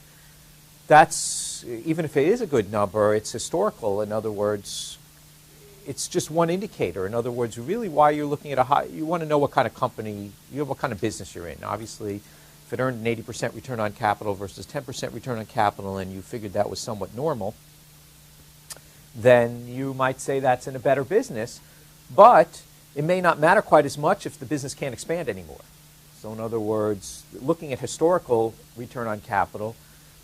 that's, even if it is a good number, it's historical. In other words, it's just one indicator. In other words, really why you're looking at a high, you want to know what kind of company, what kind of business you're in. Obviously, if it earned an 80% return on capital versus 10% return on capital and you figured that was somewhat normal, then you might say that's in a better business. But it may not matter quite as much if the business can't expand anymore. So in other words, looking at historical return on capital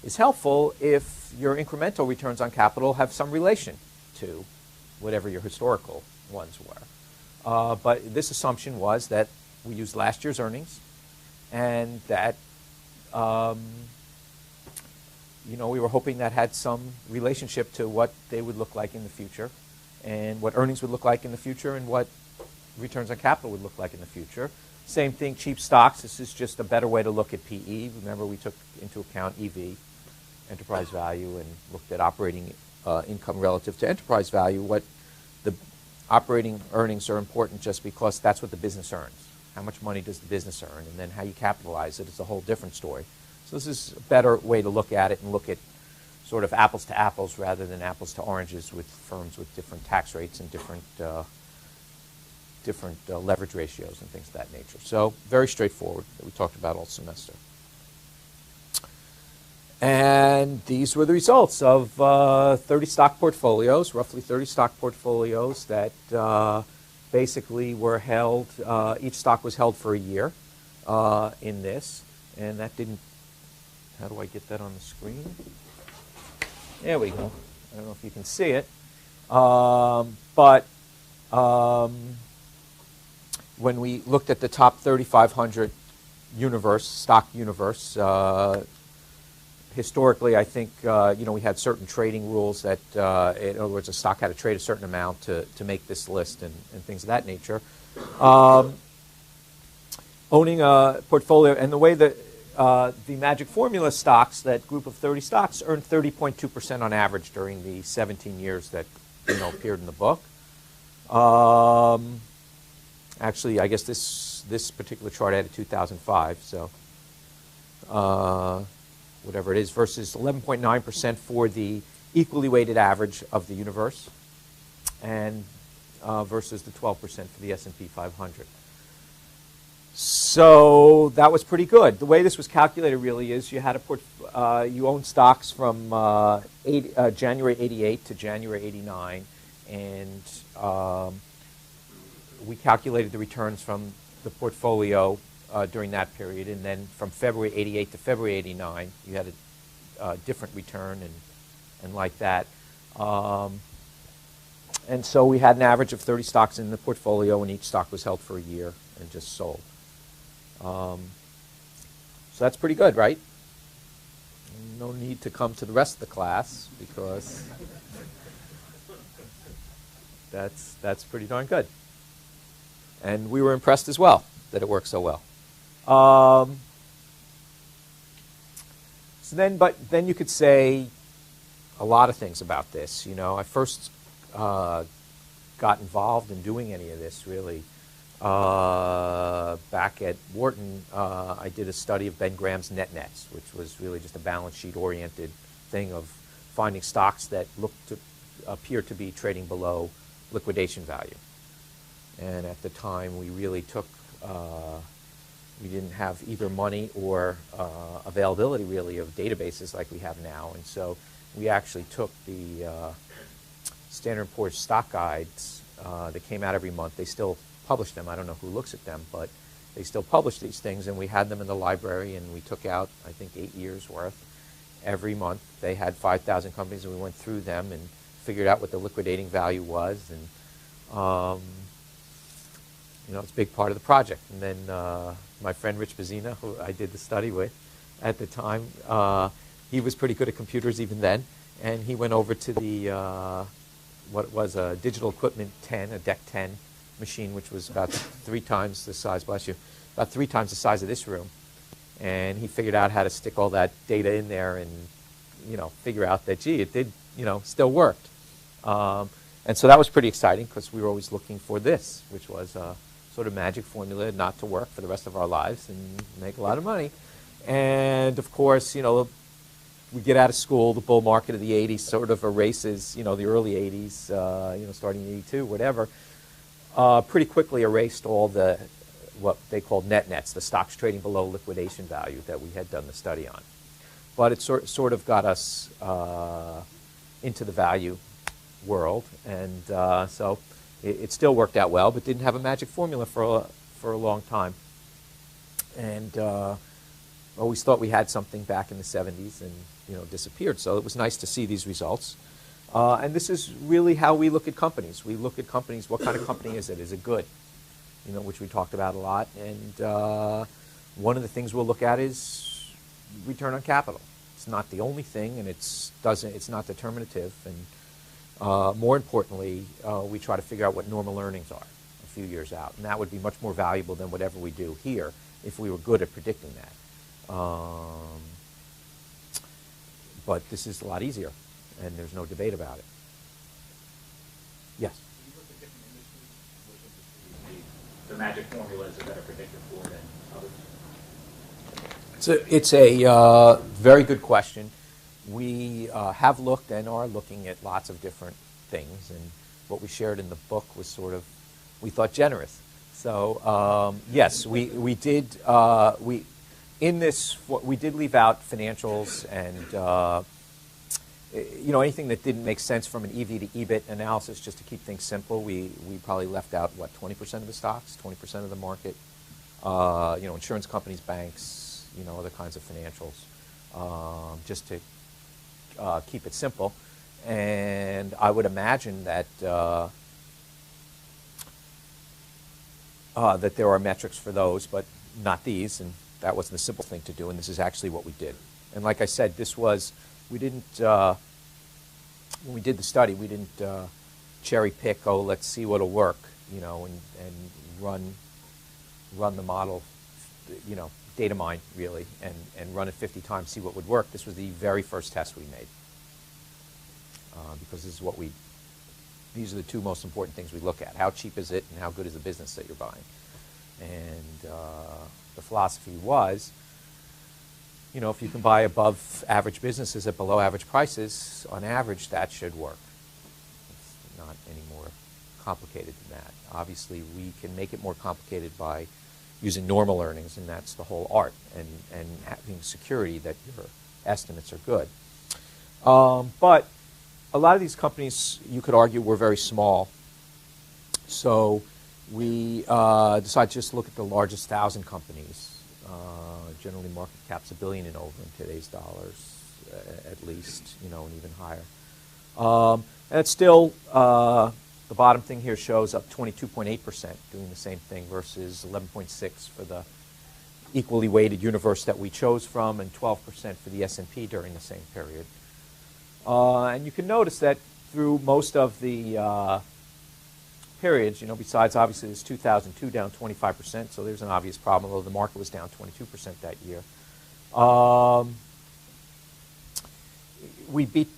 is helpful if your incremental returns on capital have some relation to whatever your historical ones were. But this assumption was that we used last year's earnings and that we were hoping that had some relationship to what they would look like in the future and what earnings would look like in the future and what returns on capital would look like in the future. Same thing, cheap stocks. This is just a better way to look at PE. Remember, we took into account EV, enterprise value, and looked at operating income relative to enterprise value. What the operating earnings are important just because that's what the business earns. How much money does the business earn? And then how you capitalize it is a whole different story. So this is a better way to look at it and look at sort of apples to apples rather than apples to oranges with firms with different tax rates and different leverage ratios and things of that nature. So very straightforward that we talked about all semester. And these were the results of 30 stock portfolios, roughly 30 stock portfolios that basically were held, each stock was held for a year in this. And that didn't, how do I get that on the screen? There we go. I don't know if you can see it. But when we looked at the top 3,500 universe, stock universe, historically, I think we had certain trading rules that, in other words, a stock had to trade a certain amount to make this list and things of that nature. Owning a portfolio, and the way that the Magic Formula stocks, that group of 30 stocks, earned 30.2% on average during the 17 years that appeared in the book. Actually, I guess this particular chart added 2005, so whatever it is, versus 11.9% for the equally weighted average of the universe, and versus the 12% for the S&P 500. So that was pretty good. The way this was calculated really is you had you owned stocks from January 88 to January 89, and we calculated the returns from the portfolio during that period, and then from February 88 to February 89, you had a different return and like that. And so we had an average of 30 stocks in the portfolio, and each stock was held for a year and just sold. So that's pretty good, right? No need to come to the rest of the class because that's pretty darn good. And we were impressed as well that it worked so well. But then you could say a lot of things about this. I first got involved in doing any of this really back at Wharton. I did a study of Ben Graham's net nets, which was really just a balance sheet oriented thing of finding stocks that appear to be trading below liquidation value. And at the time, we really took, we didn't have either money or availability really of databases like we have now. And so we actually took the Standard & Poor's stock guides that came out every month. They still publish them. I don't know who looks at them, but they still publish these things. And we had them in the library, and we took out, I think, 8 years worth every month. They had 5,000 companies, and we went through them and figured out what the liquidating value was. And it's a big part of the project. And then my friend Rich Bazzina, who I did the study with at the time, he was pretty good at computers even then. and he went over to the what was a digital equipment 10, a DEC 10 machine, which was about 3 times the size, bless you, about 3 times the size of this room. And he figured out how to stick all that data in there and, figure out that, gee, it did, still worked. And so that was pretty exciting because we were always looking for this, which was a sort of magic formula not to work for the rest of our lives and make a lot of money. And, of course, we get out of school, the bull market of the 80s sort of erases, the early 80s, starting in 82, whatever, pretty quickly erased all the, what they called nets, the stocks trading below liquidation value that we had done the study on. But it sort of got us into the value world, and so it still worked out well, but didn't have a magic formula for a long time. And always thought we had something back in the 70s and disappeared. So it was nice to see these results. And this is really how we look at companies. We look at companies, what kind of company is it? Is it good? Which we talked about a lot. And one of the things we'll look at is return on capital. It's not the only thing, and it's not determinative. And more importantly, we try to figure out what normal earnings are a few years out. And that would be much more valuable than whatever we do here if we were good at predicting that. But this is a lot easier, and there's no debate about it. Yes? You look at different industries, which industries the magic formula is a better predictor for than others? It's a very good question. We have looked and are looking at lots of different things, and what we shared in the book was sort of, we thought, generous. So yes, we did leave out financials and anything that didn't make sense from an EV to EBIT analysis, just to keep things simple. We probably left out 20% of the stocks, 20% of the market, insurance companies, banks, other kinds of financials, just to keep it simple. And I would imagine that that there are metrics for those, but not these, and that wasn't the simple thing to do, and this is actually what we did. And like I said, we didn't, when we did the study, we didn't cherry pick, let's see what'll work, and run the model, data mine, really, and run it 50 times, see what would work. This was the very first test we made, because this is these are the 2 most important things we look at. How cheap is it, and how good is the business that you're buying? And the philosophy was, if you can buy above average businesses at below average prices, on average, that should work. It's not any more complicated than that. Obviously, we can make it more complicated by using normal earnings, and that's the whole art, and having security that your estimates are good. But a lot of these companies, you could argue, were very small. So we decided to just look at the largest 1,000 companies. Generally, market cap's $1 billion and over in today's dollars, at least, and even higher. And it's still, the bottom thing here shows up 22.8%, doing the same thing, versus 11.6% for the equally weighted universe that we chose from, and 12% for the S&P during the same period. And you can notice that through most of the periods, besides obviously this 2002 down 25%, so there's an obvious problem, although the market was down 22% that year. We beat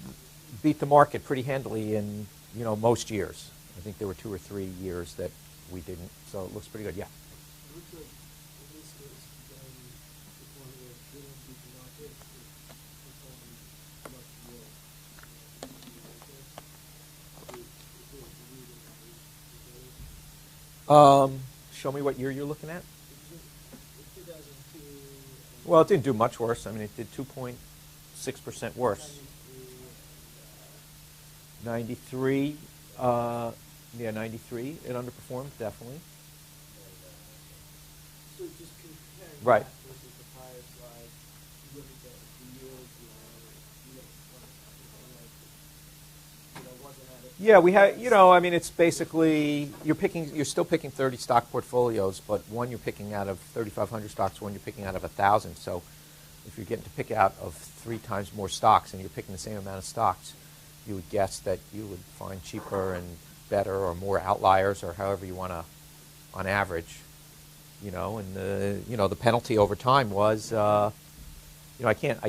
the market pretty handily in most years. I think there were 2 or 3 years that we didn't, so it looks pretty good. Yeah. Show me what year you're looking at. Well, it didn't do much worse. I mean, it did 2.6% worse. 93, yeah, 93. It underperformed, definitely. So just comparing right. that versus the prior slide, you look at the yields, wasn't at it. Yeah, we had, I mean, it's basically, you're still picking 30 stock portfolios, but one you're picking out of 3,500 stocks, one you're picking out of 1,000. So if you're getting to pick out of 3 times more stocks and you're picking the same amount of stocks, you would guess that you would find cheaper and better or more outliers or however you want to, on average, and the penalty over time was, I can't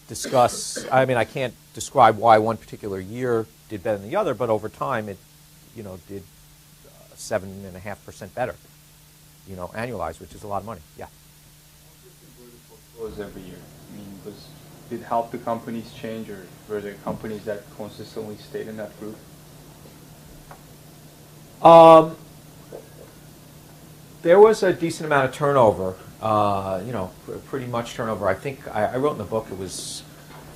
discuss, I can't describe why one particular year did better than the other, but over time it, did 7.5% better, annualized, which is a lot of money. Yeah. Was every year. Did half the companies change, or were there companies that consistently stayed in that group? There was a decent amount of turnover, pretty much turnover. I think I wrote in the book it was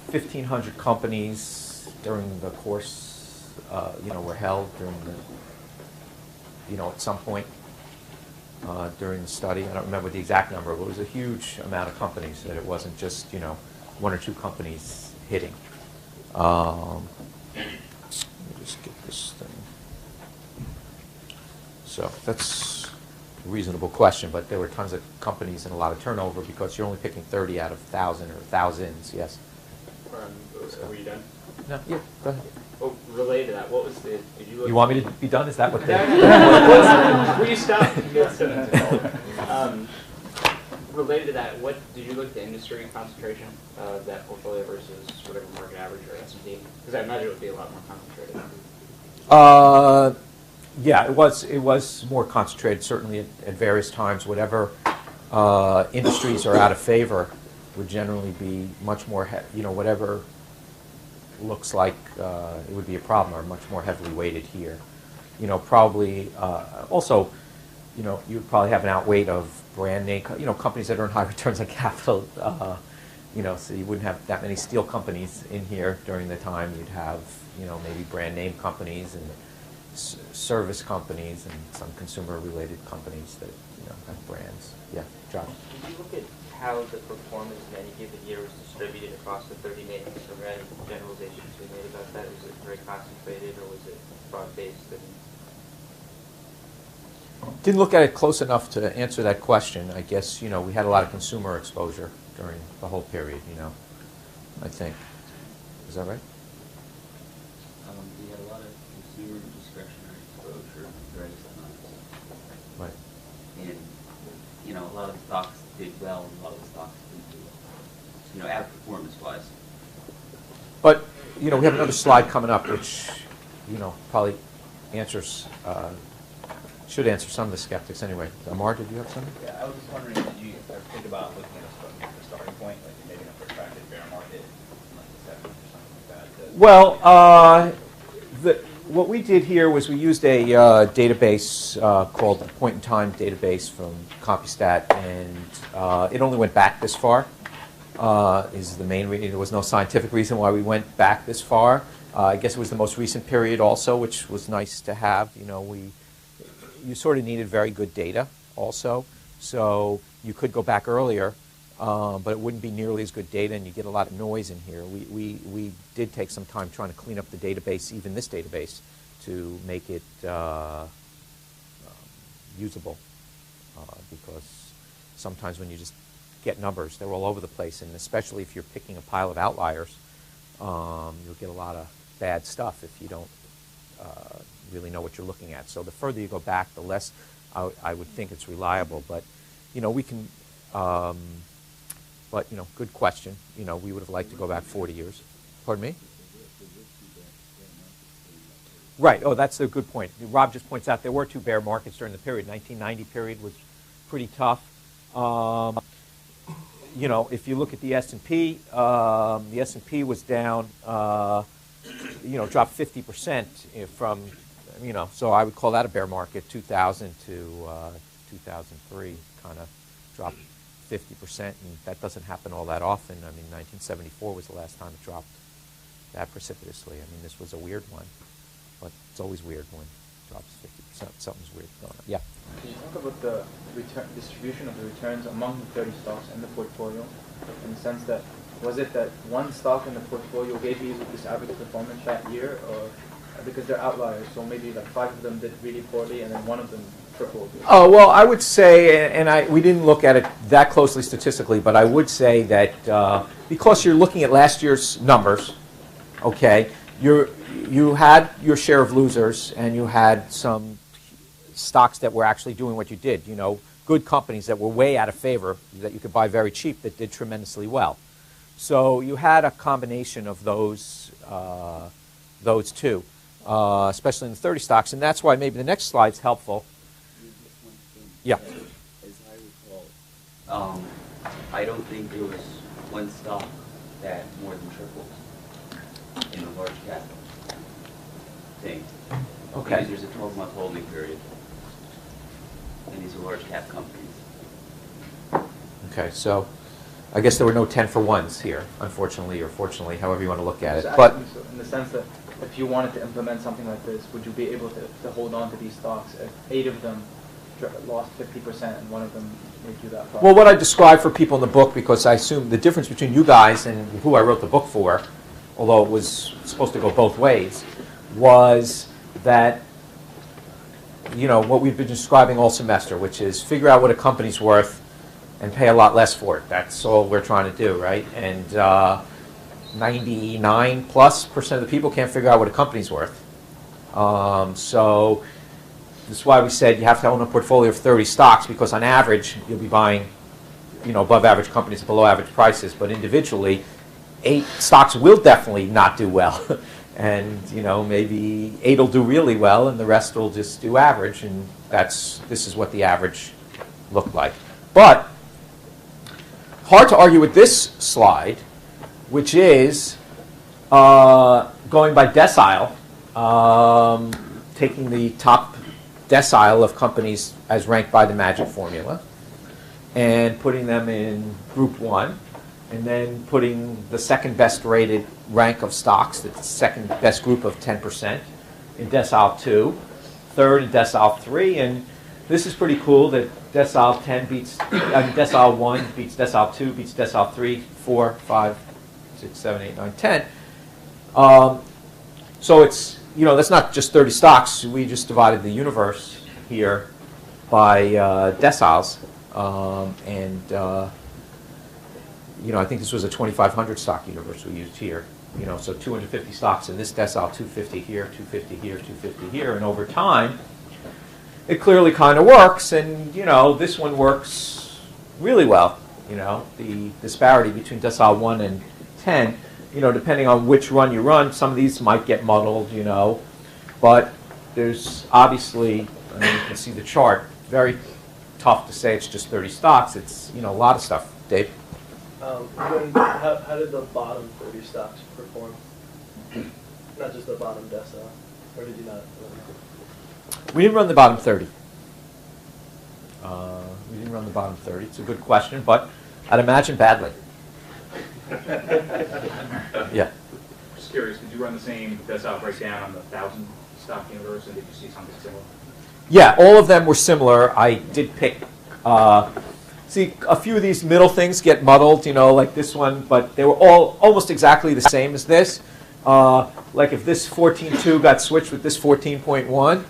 1,500 companies during the course, were held during the, at some point during the study. I don't remember the exact number, but it was a huge amount of companies, that it wasn't just, 1 or 2 companies hitting. Let me just get this thing. So that's a reasonable question, but there were tons of companies and a lot of turnover because you're only picking 30 out of 1,000 or thousands, yes. Were you done? No, yeah, go ahead. Oh, related to that, what was the... Did you look... You want me to be done? Is that what they... Will you stop? Related to that, what did you look at the industry concentration of that portfolio versus whatever market average or S&P? Because I imagine it would be a lot more concentrated. Yeah, it was more concentrated, certainly at various times. Whatever industries are out of favor would generally be much more, whatever looks like it would be a problem are much more heavily weighted here. Probably also, you would probably have an outweight of brand name, companies that earn high returns on capital. So you wouldn't have that many steel companies in here during the time. You'd have, maybe brand name companies and service companies and some consumer-related companies that, have brands. Yeah, John. Did you look at how the performance in any given year was distributed across the 30 names? Or were any generalizations we made about that? Was it very concentrated or was it broad-based? Didn't look at it close enough to answer that question. I guess, we had a lot of consumer exposure during the whole period, I think. Is that right? We had a lot of consumer discretionary exposure during times. Right. And, a lot of the stocks did well and a lot of the stocks didn't do well. Outperformance-wise. But, we have another slide coming up which, probably answers... should answer some of the skeptics anyway. Amar, did you have something? Yeah, I was just wondering, did you ever think about looking at the starting point, like maybe a protracted bear market, like the 70s or something like that? Well, what we did here was we used a database called the point-in-time database from CompuStat, and it only went back this far. Is the main reason. There was no scientific reason why we went back this far. I guess it was the most recent period also, which was nice to have. You sort of needed very good data also, so you could go back earlier, but it wouldn't be nearly as good data, and you get a lot of noise in here. We did take some time trying to clean up the database, even this database, to make it usable, because sometimes when you just get numbers, they're all over the place, and especially if you're picking a pile of outliers, you'll get a lot of bad stuff if you don't really know what you're looking at. So the further you go back, the less I would think it's reliable. But, we can, but, good question. We would have liked to go back 40 years. Pardon me? Right. Oh, that's a good point. Rob just points out there were 2 bear markets during the period. 1990 period was pretty tough. If you look at the S&P was down, dropped 50% from, so I would call that a bear market. 2000 to 2003 kind of dropped 50%, and that doesn't happen all that often. 1974 was the last time it dropped that precipitously. This was a weird one, but it's always weird when it drops 50%. Something's weird going on. Yeah. Can you talk about the distribution of the returns among the 30 stocks in the portfolio, in the sense that, was it that one stock in the portfolio gave you this average performance that year, or because they're outliers, so maybe like 5 of them did really poorly and then one of them triple? Oh, well, I would say, and we didn't look at it that closely statistically, but I would say that because you're looking at last year's numbers, okay, you had your share of losers, and you had some stocks that were actually doing what you did, you know, good companies that were way out of favor that you could buy very cheap that did tremendously well. So you had a combination of those two, especially in the 30 stocks, and that's why maybe the next slide's helpful. Yeah. As I recall, I don't think there was one stock that more than tripled in the large cap thing. Okay. Because there's a 12-month holding period, and these are large cap companies. Okay, so I guess there were no 10-for-1s here, unfortunately, or fortunately, however you want to look at it. So But so in the sense that if you wanted to implement something like this, would you be able to hold on to these stocks if 8 of them lost 50% and one of them made you that profit? well, what I described for people in the book, because I assume the difference between you guys and who I wrote the book for, although it was supposed to go both ways, was that, you know, what we've been describing all semester, which is figure out what a company's worth and pay a lot less for it. That's all we're trying to do, right? And 99+% of the people can't figure out what a company's worth. So that's why we said you have to own a portfolio of 30 stocks, because on average you'll be buying, you know, above average companies at below average prices. But individually, 8 stocks will definitely not do well. And, you know, maybe 8 will do really well and the rest will just do average. And this is what the average looked like. But hard to argue with this slide, which is going by decile, taking the top decile of companies as ranked by the magic formula and putting them in group 1, and then putting the second best rated rank of stocks, the second best group of 10% in decile 2, third in decile 3, and this is pretty cool that decile 10 beats, decile 1 beats decile 2, beats decile 3, 4, 5, 6, 7, 8, 9, 10. So it's, you know, that's not just 30 stocks. We just divided the universe here by deciles. You know, I think this was a 2,500 stock universe we used here. You know, so 250 stocks in this decile, 250 here, 250 here, 250 here, and over time, it clearly kind of works, and, you know, this one works really well. You know, the disparity between decile 1 and 10, you know, depending on which run you run, some of these might get muddled, you know, but there's obviously, I mean, you can see the chart, very tough to say it's just 30 stocks. It's, you know, a lot of stuff. Dave? How did the bottom 30 stocks perform? Not just the bottom decile, or did you not? We didn't run the bottom 30. We didn't run the bottom 30. It's a good question, but I'd imagine badly. Yeah. Just curious, did you run the same decile breakdown on the 1,000 stock universe, and did you see something similar? Yeah, all of them were similar. I did pick, see, a few of these middle things get muddled, you know, like this one, but they were all almost exactly the same as this. Like if this 14.2 got switched with this 14.1,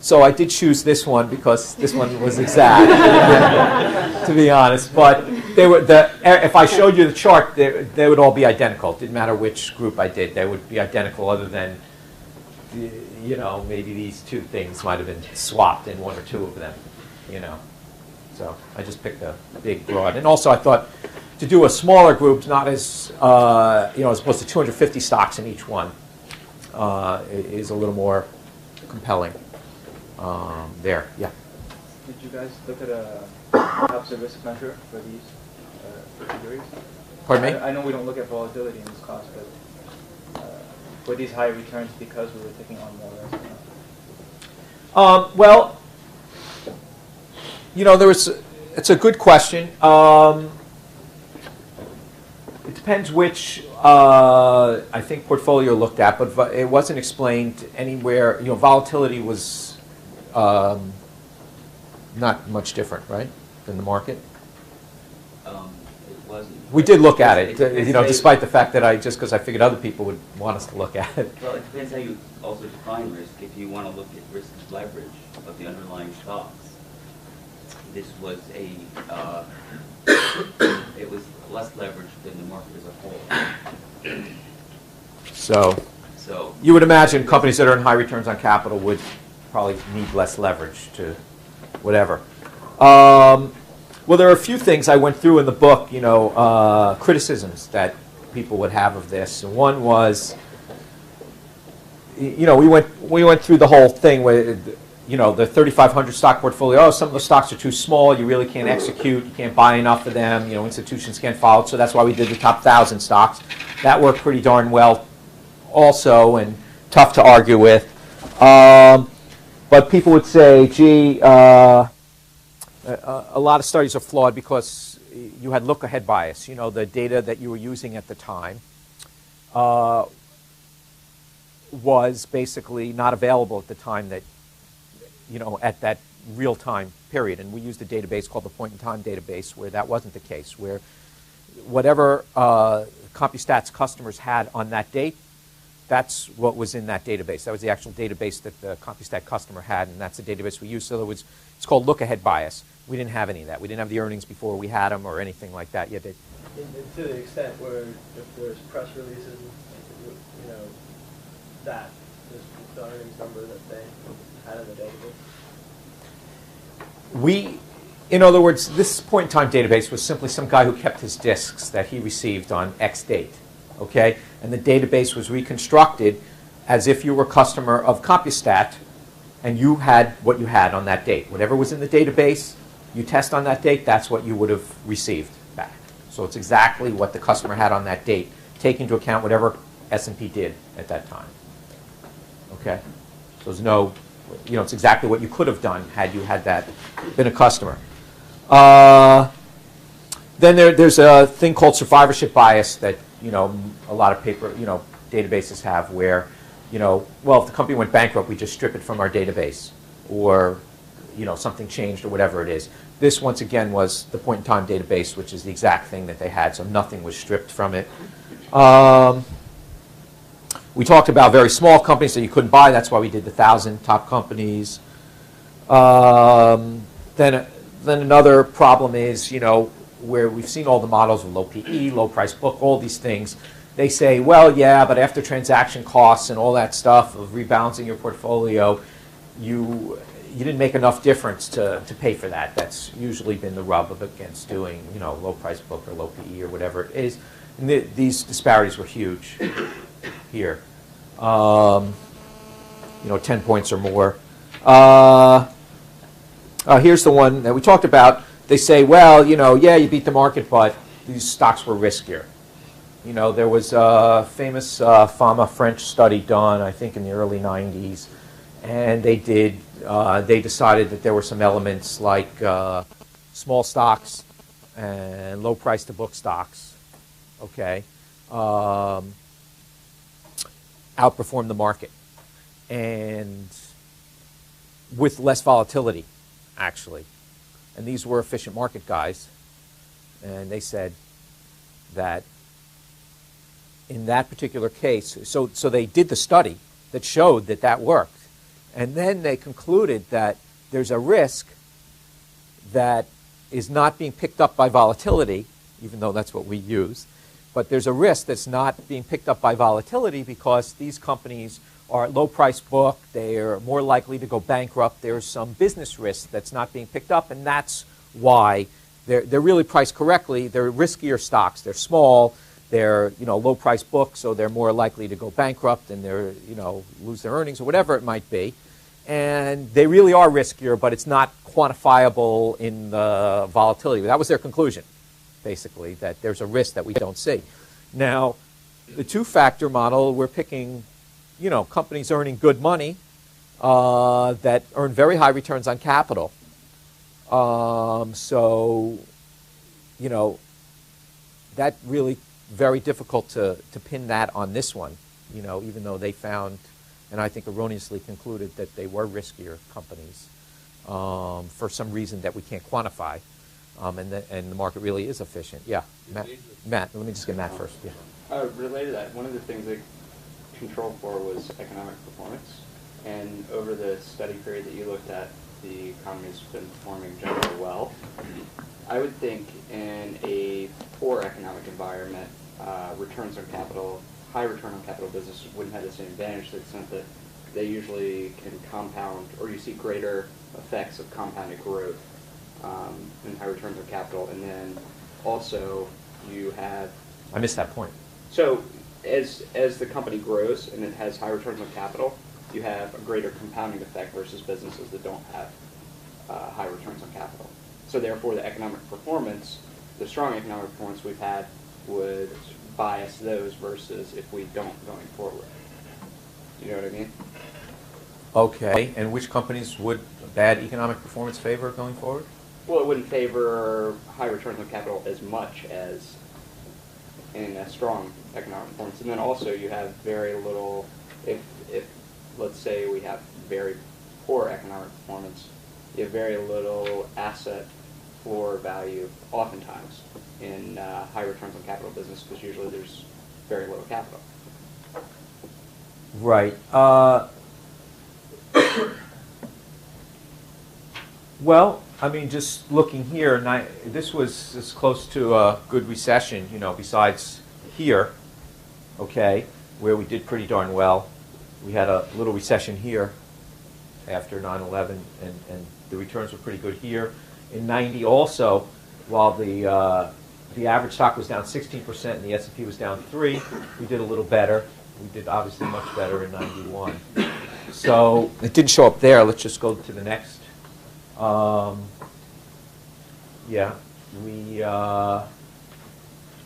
so I did choose this one because this one was exact, to be honest. But they were if I showed you the chart, they would all be identical. It didn't matter which group I did; they would be identical, other than, you know, maybe these two things might have been swapped in one or two of them, you know. So I just picked a big broad, and also I thought to do a smaller group, not as you know, as opposed to 250 stocks in each one, is a little more compelling. There, yeah. Did you guys look at a perhaps a risk measure for these subsidiaries? Pardon me? I know we don't look at volatility in this class, but were these high returns because we were taking on more risk? Well, you know, it's a good question. It depends which, I think, portfolio looked at, but it wasn't explained anywhere. You know, volatility was not much different, right, than the market? It wasn't. We did look at it, depends you know, how despite the fact that because I figured other people would want us to look at it. Well, it depends how you also define risk. If you want to look at risk leverage of the underlying stocks, this was it was less leveraged than the market as a whole. So you would imagine companies that earn high returns on capital would probably need less leverage to whatever. Well, there are a few things I went through in the book, you know, criticisms that people would have of this. And one was, you know, we went through the whole thing where, you know, the 3,500 stock portfolio. Oh, some of the stocks are too small. You really can't execute. You can't buy enough of them. You know, institutions can't follow it. So that's why we did the top 1,000 stocks. That worked pretty darn well, also, and tough to argue with. But people would say, gee, a lot of studies are flawed because you had look-ahead bias. You know, the data that you were using at the time was basically not available at the time that, you know, at that real-time period. And we used a database called the point-in-time database where that wasn't the case, where whatever CompuStats customers had on that date, that's what was in that database. That was the actual database that the CompuStat customer had, and that's the database we used. So it's called look-ahead bias. We didn't have any of that. We didn't have the earnings before we had them or anything like that. And to the extent where if there's press releases, you know, that is the earnings number that they had in the database. In other words, this point-in-time database was simply some guy who kept his disks that he received on X date. Okay, and the database was reconstructed as if you were a customer of CompuStat and you had what you had on that date. Whatever was in the database, you test on that date, that's what you would have received back. So it's exactly what the customer had on that date, taking into account whatever S&P did at that time. Okay, so there's no, you know, it's exactly what you could have done had you had that been a customer. Then there's a thing called survivorship bias that, you know, a lot of databases have where, you know, well, if the company went bankrupt, we just strip it from our database, or, you know, something changed or whatever it is. This, once again, was the point-in-time database, which is the exact thing that they had, so nothing was stripped from it. We talked about very small companies that you couldn't buy. That's why we did the 1,000 top companies. Then another problem is, you know, where we've seen all the models of low PE, low price book, all these things. They say, well, yeah, but after transaction costs and all that stuff of rebalancing your portfolio, you didn't make enough difference to pay for that. That's usually been the rub of against doing, you know, low price book or low PE or whatever it is. And these disparities were huge here. You know, 10 points or more. Here's the one that we talked about. They say, well, you know, yeah, you beat the market, but these stocks were riskier. You know, there was a famous Fama French study done, I think, in the early 90s, and they decided that there were some elements like small stocks and low price to book stocks, okay, outperformed the market, and with less volatility, actually. And these were efficient market guys, and they said that in that particular case, so they did the study that showed that that worked, and then they concluded that there's a risk that is not being picked up by volatility, even though that's what we use, but there's a risk that's not being picked up by volatility because these companies are low price book, they are more likely to go bankrupt, there's some business risk that's not being picked up, and that's why they're really priced correctly. They're riskier stocks, they're small, they're, you know, low price book, so they're more likely to go bankrupt and they're, you know, lose their earnings or whatever it might be. And they really are riskier, but it's not quantifiable in the volatility. That was their conclusion, basically, that there's a risk that we don't see. Now, the two-factor model, we're picking, you know, companies earning good money that earn very high returns on capital. So, you know, that really very difficult to pin that on this one, you know, even though they found, and I think erroneously concluded that they were riskier companies for some reason that we can't quantify. and the market really is efficient. Yeah, Matt, let me just get Matt first. Yeah. Related to that, one of the things they controlled for was economic performance. And over the study period that you looked at, the economy's been performing generally well. I would think in a poor economic environment, returns on capital, high return on capital business wouldn't have the same advantage to the extent that they usually can compound, or you see greater effects of compounded growth in high returns on capital. And then also you have... I missed that point. So as the company grows and it has high returns on capital, you have a greater compounding effect versus businesses that don't have high returns on capital. So therefore, the economic performance, the strong economic performance we've had, would bias those versus if we don't going forward. Do you know what I mean? Okay, and which companies would bad economic performance favor going forward? Well, it wouldn't favor high returns on capital as much as in a strong economic performance. And then also you have very little, if let's say we have very poor economic performance, you have very little asset floor value oftentimes in high returns on capital business, because usually there's very little capital. Right. Well, I mean, just looking here, this was as close to a good recession, besides here, okay, where we did pretty darn well. We had a little recession here after 9/11, and the returns were pretty good here. In 90 also, while the average stock was down 16% and the S&P was down 3%, we did a little better. We did obviously much better in 91. So it didn't show up there. Let's just go to the next. Yeah, we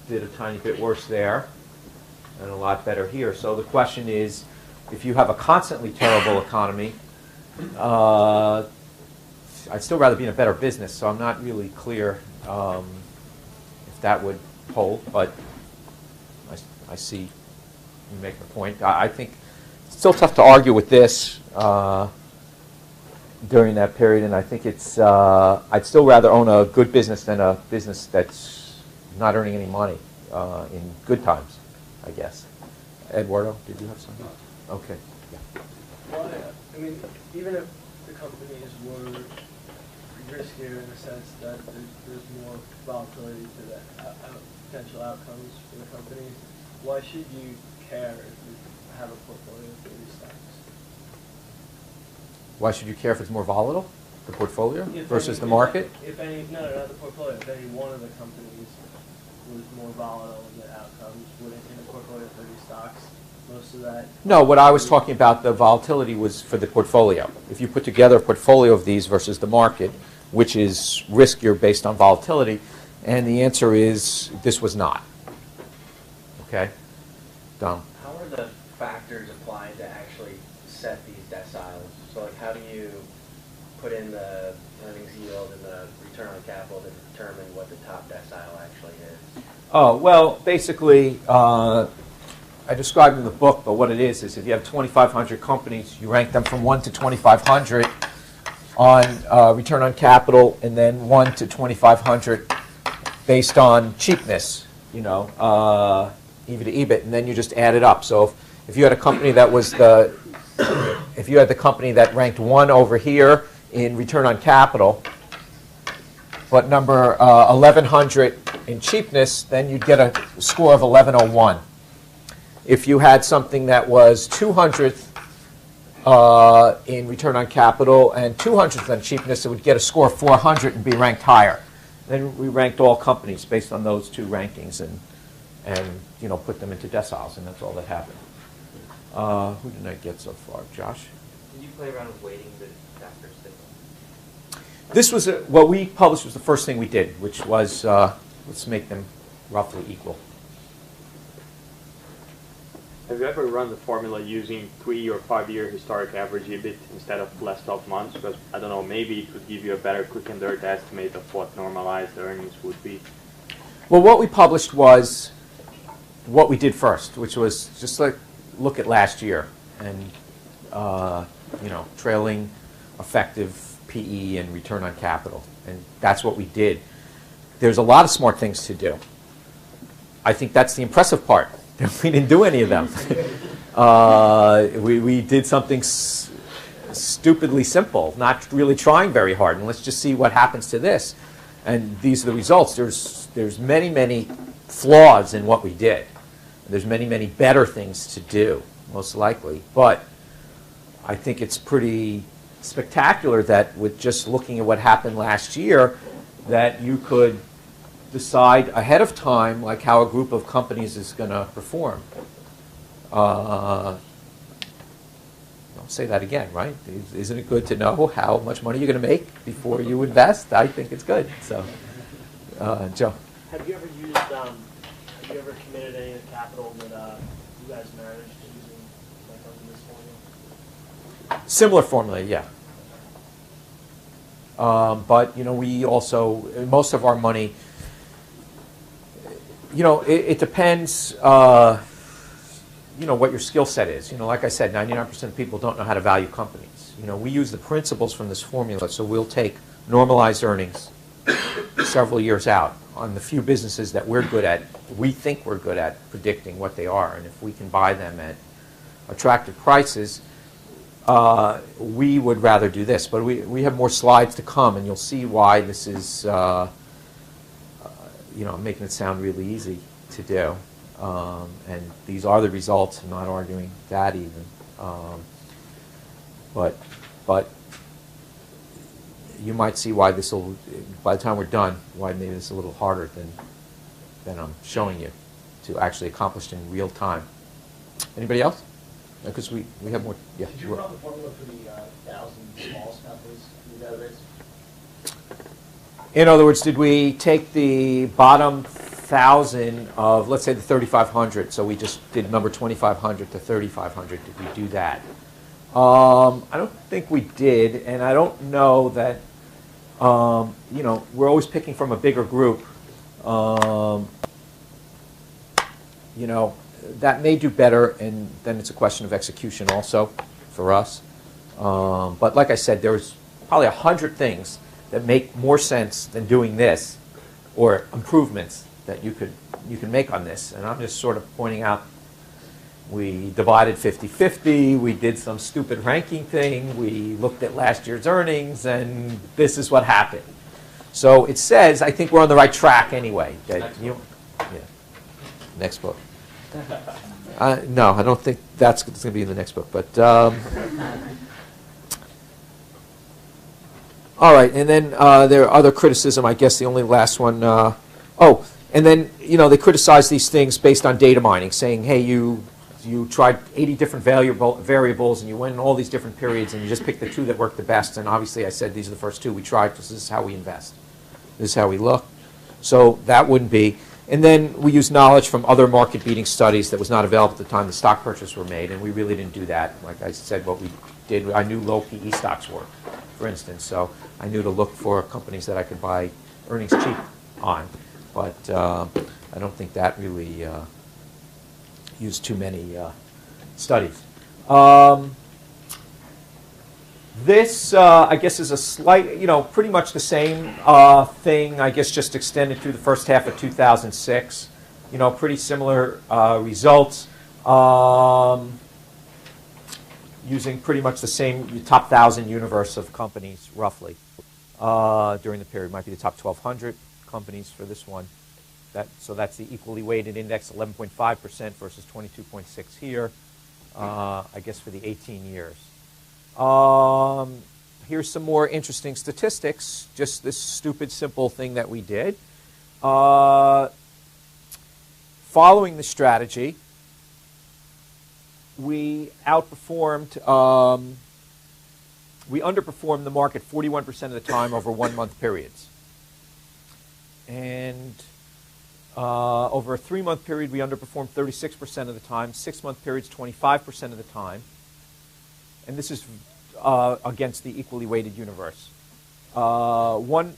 did a tiny bit worse there and a lot better here. So the question is, if you have a constantly terrible economy, I'd still rather be in a better business, so I'm not really clear if that would hold, but I see you make the point. I think it's still tough to argue with this during that period, and I think it's I'd still rather own a good business than a business that's not earning any money in good times, I guess. Eduardo, did you have something? Okay. Yeah. Well, I mean, even if the companies were riskier in the sense that there's more volatility to the potential outcomes for the companies, why should you care if you have a portfolio of 30 stocks? Why should you care if it's more volatile, the portfolio, versus the market? No, not the portfolio. If any one of the companies was more volatile in the outcomes, wouldn't in a portfolio of 30 stocks, most of that... No, what I was talking about, the volatility was for the portfolio. If you put together a portfolio of these versus the market, which is riskier based on volatility, and the answer is this was not. Okay? Donald. How are the factors applied to actually set these deciles? So like how do you put in the earnings yield and the return on capital to determine what the top decile actually is? Oh, well, basically, I described in the book, but what it is if you have 2,500 companies, you rank them from 1 to 2,500 on return on capital, and then 1 to 2,500 based on cheapness, EV to EBIT, and then you just add it up. So if you had a company that was if you had the company that ranked 1 over here in return on capital, but number 1,100 in cheapness, then you'd get a score of 1,101. If you had something that was 200th in return on capital and 200th on cheapness, it would get a score of 400 and be ranked higher. Then we ranked all companies based on those two rankings and put them into deciles, and that's all that happened. Who did I get so far? Josh? Did you play around with weighting the factors? This was what we published was the first thing we did, which was let's make them roughly equal. Have you ever run the formula using 3 or 5 year historic average EBIT instead of last 12 months? Because, I don't know, maybe it would give you a better quick and dirt estimate of what normalized earnings would be. Well, what we published was what we did first, which was just like look at last year and trailing effective PE and return on capital, and that's what we did. there's a lot of smart things to do. I think that's the impressive part. We didn't do any of them. We did something stupidly simple, not really trying very hard, and let's just see what happens to this. And these are the results. There's many, many flaws in what we did. There's many, many better things to do, most likely. But I think it's pretty spectacular that with just looking at what happened last year, that you could decide ahead of time like how a group of companies is going to perform. I'll say that again, right? Isn't it good to know how much money you're going to make before you invest? I think it's good. So, Joe. Have you ever committed any of the capital that you guys managed using like under this formula? Similar formula, yeah. But we also, most of our money, it depends. What your skill set is. Like I said, 99% of people don't know how to value companies. We use the principles from this formula, so we'll take normalized earnings several years out on the few businesses that we think we're good at predicting what they are, and if we can buy them at attractive prices, we would rather do this. But we have more slides to come, and you'll see why this is, I'm making it sound really easy to do. And these are the results. I'm not arguing that even. But you might see why this will, by the time we're done, why maybe this is a little harder than I'm showing you to actually accomplish in real time. Anybody else? Because we have more. Yeah. Did you run the formula for the 1,000 smallest companies in the database? In other words, did we take the bottom 1,000 of, let's say, the 3,500? So we just did number 2,500 to 3,500. Did we do that? I don't think we did, and I don't know that. We're always picking from a bigger group. That may do better, and then it's a question of execution also for us. But like I said, there's probably 100 things that make more sense than doing this, or improvements that you can make on this. And I'm just sort of pointing out, we divided 50-50, we did some stupid ranking thing, we looked at last year's earnings, and this is what happened. So it says, I think we're on the right track anyway. Next book. No, I don't think that's going to be in the next book. But all right, and then there are other criticism. I guess the only last one. And then they criticize these things based on data mining, saying, hey, you tried 80 different variables, and you went in all these different periods, and you just picked the two that worked the best. And obviously, I said these are the first two we tried because this is how we invest. This is how we look. So that wouldn't be. And then we use knowledge from other market-beating studies that was not available at the time the stock purchases were made, and we really didn't do that. Like I said, what we did, I knew low PE stocks were, for instance, so I knew to look for companies that I could buy earnings cheap on. But I don't think that really used too many studies. This, I guess, is a slight, pretty much the same thing, I guess, just extended through the first half of 2006. Pretty similar results, using pretty much the same top 1,000 universe of companies, roughly, during the period. Might be the top 1,200 companies for this one. So that's the equally weighted index, 11.5% versus 22.6 here, I guess, for the 18 years. Here's some more interesting statistics, just this stupid, simple thing that we did. Following the strategy, we underperformed the market 41% of the time over 1 month periods. And over a 3-month period, we underperformed 36% of the time, 6-month periods 25% of the time. And this is against the equally weighted universe. 1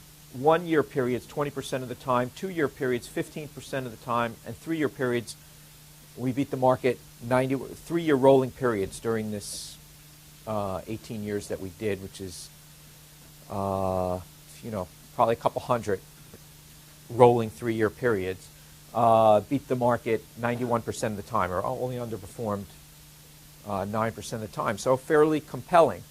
year periods 20% of the time, 2-year periods 15% of the time, and 3-year periods we beat the market 3-year rolling periods during this 18 years that we did, which is probably a couple hundred rolling 3-year periods, beat the market 91% of the time, or only underperformed 9% of the time. So fairly compelling.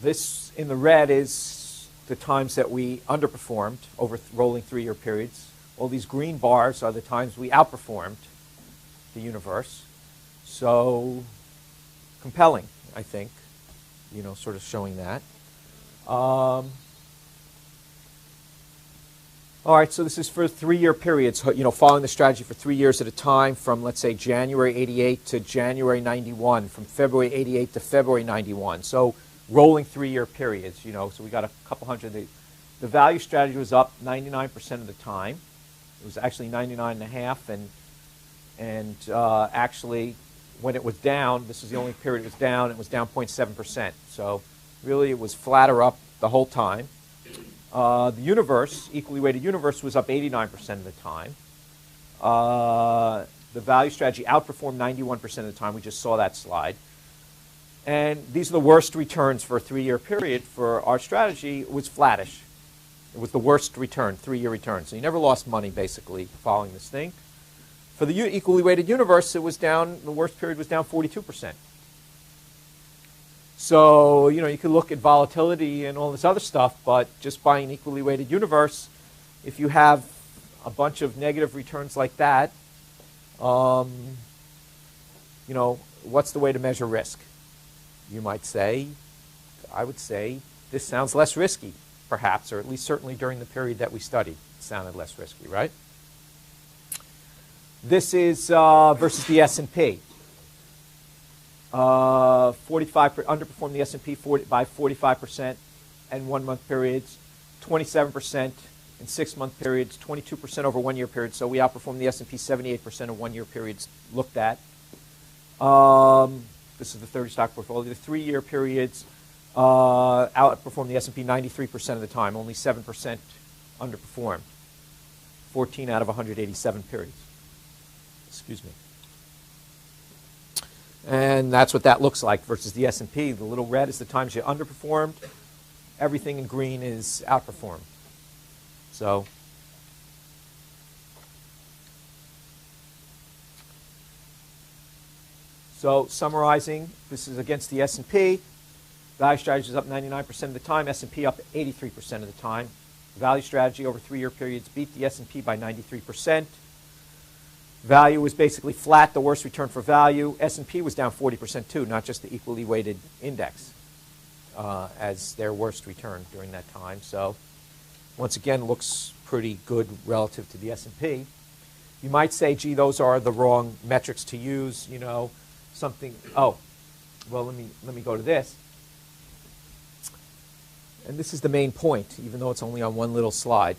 This in the red is the times that we underperformed over rolling 3-year periods. All these green bars are the times we outperformed the universe. So compelling, I think, sort of showing that. All right, so this is for 3-year periods, following the strategy for 3 years at a time from, let's say, January 88 to January 91, from February 88 to February 91. So rolling 3-year periods, so we got a couple hundred. The value strategy was up 99% of the time. It was actually 99.5, and actually, when it was down, this is the only period it was down 0.7%. So really, it was flat or up the whole time. The universe, equally weighted universe, was up 89% of the time. The value strategy outperformed 91% of the time. We just saw that slide. And these are the worst returns for a 3-year period for our strategy. It was flattish. It was the worst return, 3-year return. So you never lost money, basically, following this thing. For the equally weighted universe, it was down, the worst period was down 42%. So, you could look at volatility and all this other stuff, but just buying an equally weighted universe, if you have a bunch of negative returns like that, what's the way to measure risk? You might say, I would say, this sounds less risky, perhaps, or at least certainly during the period that we studied, it sounded less risky, right? This is versus the S&P. 45 underperformed the S&P by 45% in 1-month periods, 27% in 6-month periods, 22% over 1-year periods. So we outperformed the S&P 78% of 1-year periods looked at. This is the 30 stock portfolio. The 3-year periods outperformed the S&P 93% of the time. Only 7% underperformed. 14 out of 187 periods. Excuse me. And that's what that looks like versus the S&P. The little red is the times you underperformed. Everything in green is outperformed. So summarizing, this is against the S&P. Value strategy is up 99% of the time. S&P up 83% of the time. Value strategy over 3-year periods beat the S&P by 93%. Value was basically flat, the worst return for value. S&P was down 40% too, not just the equally weighted index as their worst return during that time. So once again, looks pretty good relative to the S&P. You might say, gee, those are the wrong metrics to use, something. Oh, well, let me go to this. And this is the main point, even though it's only on one little slide.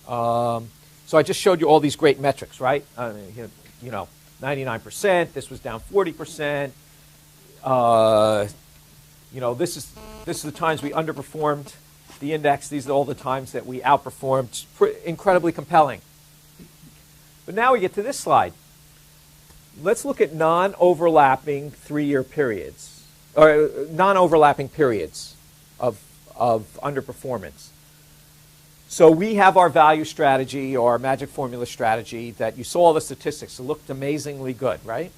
So I just showed you all these great metrics, right? 99%. This was down 40%. This is the times we underperformed the index. These are all the times that we outperformed. Incredibly compelling. But now we get to this slide. Let's look at non-overlapping 3-year periods, or non-overlapping periods of underperformance. So we have our value strategy, or our magic formula strategy, that you saw all the statistics. It looked amazingly good, right?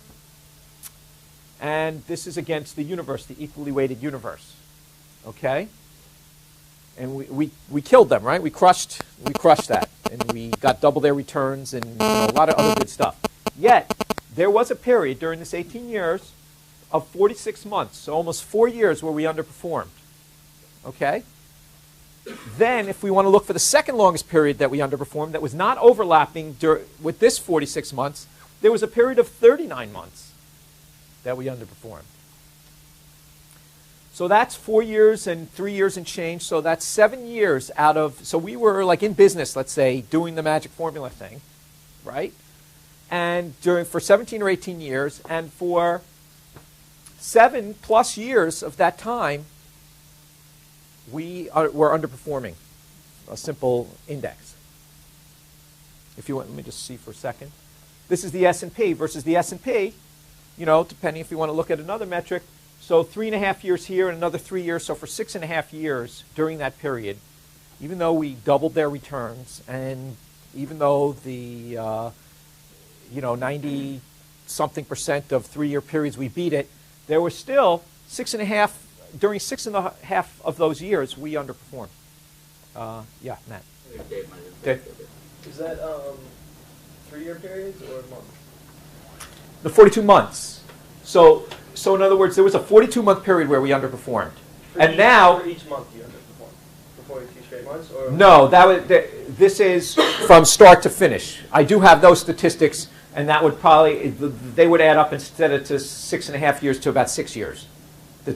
And this is against the universe, the equally weighted universe. Okay? And we killed them, right? We crushed that. And we got double their returns and a lot of other good stuff. Yet, there was a period during this 18 years of 46 months, so almost 4 years, where we underperformed. Okay? Then, if we want to look for the second longest period that we underperformed, that was not overlapping with this 46 months, there was a period of 39 months that we underperformed. So that's 4 years and 3 years and change. So that's 7 years out of, so we were like in business, let's say, doing the magic formula thing, right? And for 17 or 18 years, and for 7+ years of that time, we're underperforming a simple index. If you want, let me just see for a second. This is the S&P versus the S&P, depending if you want to look at another metric. So So 3.5 years here and another 3 years. So for 6.5 years during that period, even though we doubled their returns, and even though the 90-something% of 3-year periods we beat it, there was still 6.5. During 6.5 of those years, we underperformed. Yeah, Matt. Dave. Is that 3-year periods or months? The 42 months. So in other words, there was a 42-month period where we underperformed, and now for each month you underperformed for 42 straight months, or no, this is from start to finish. I do have those statistics, and that would probably they would add up instead of to 6.5 years to about 6 years. The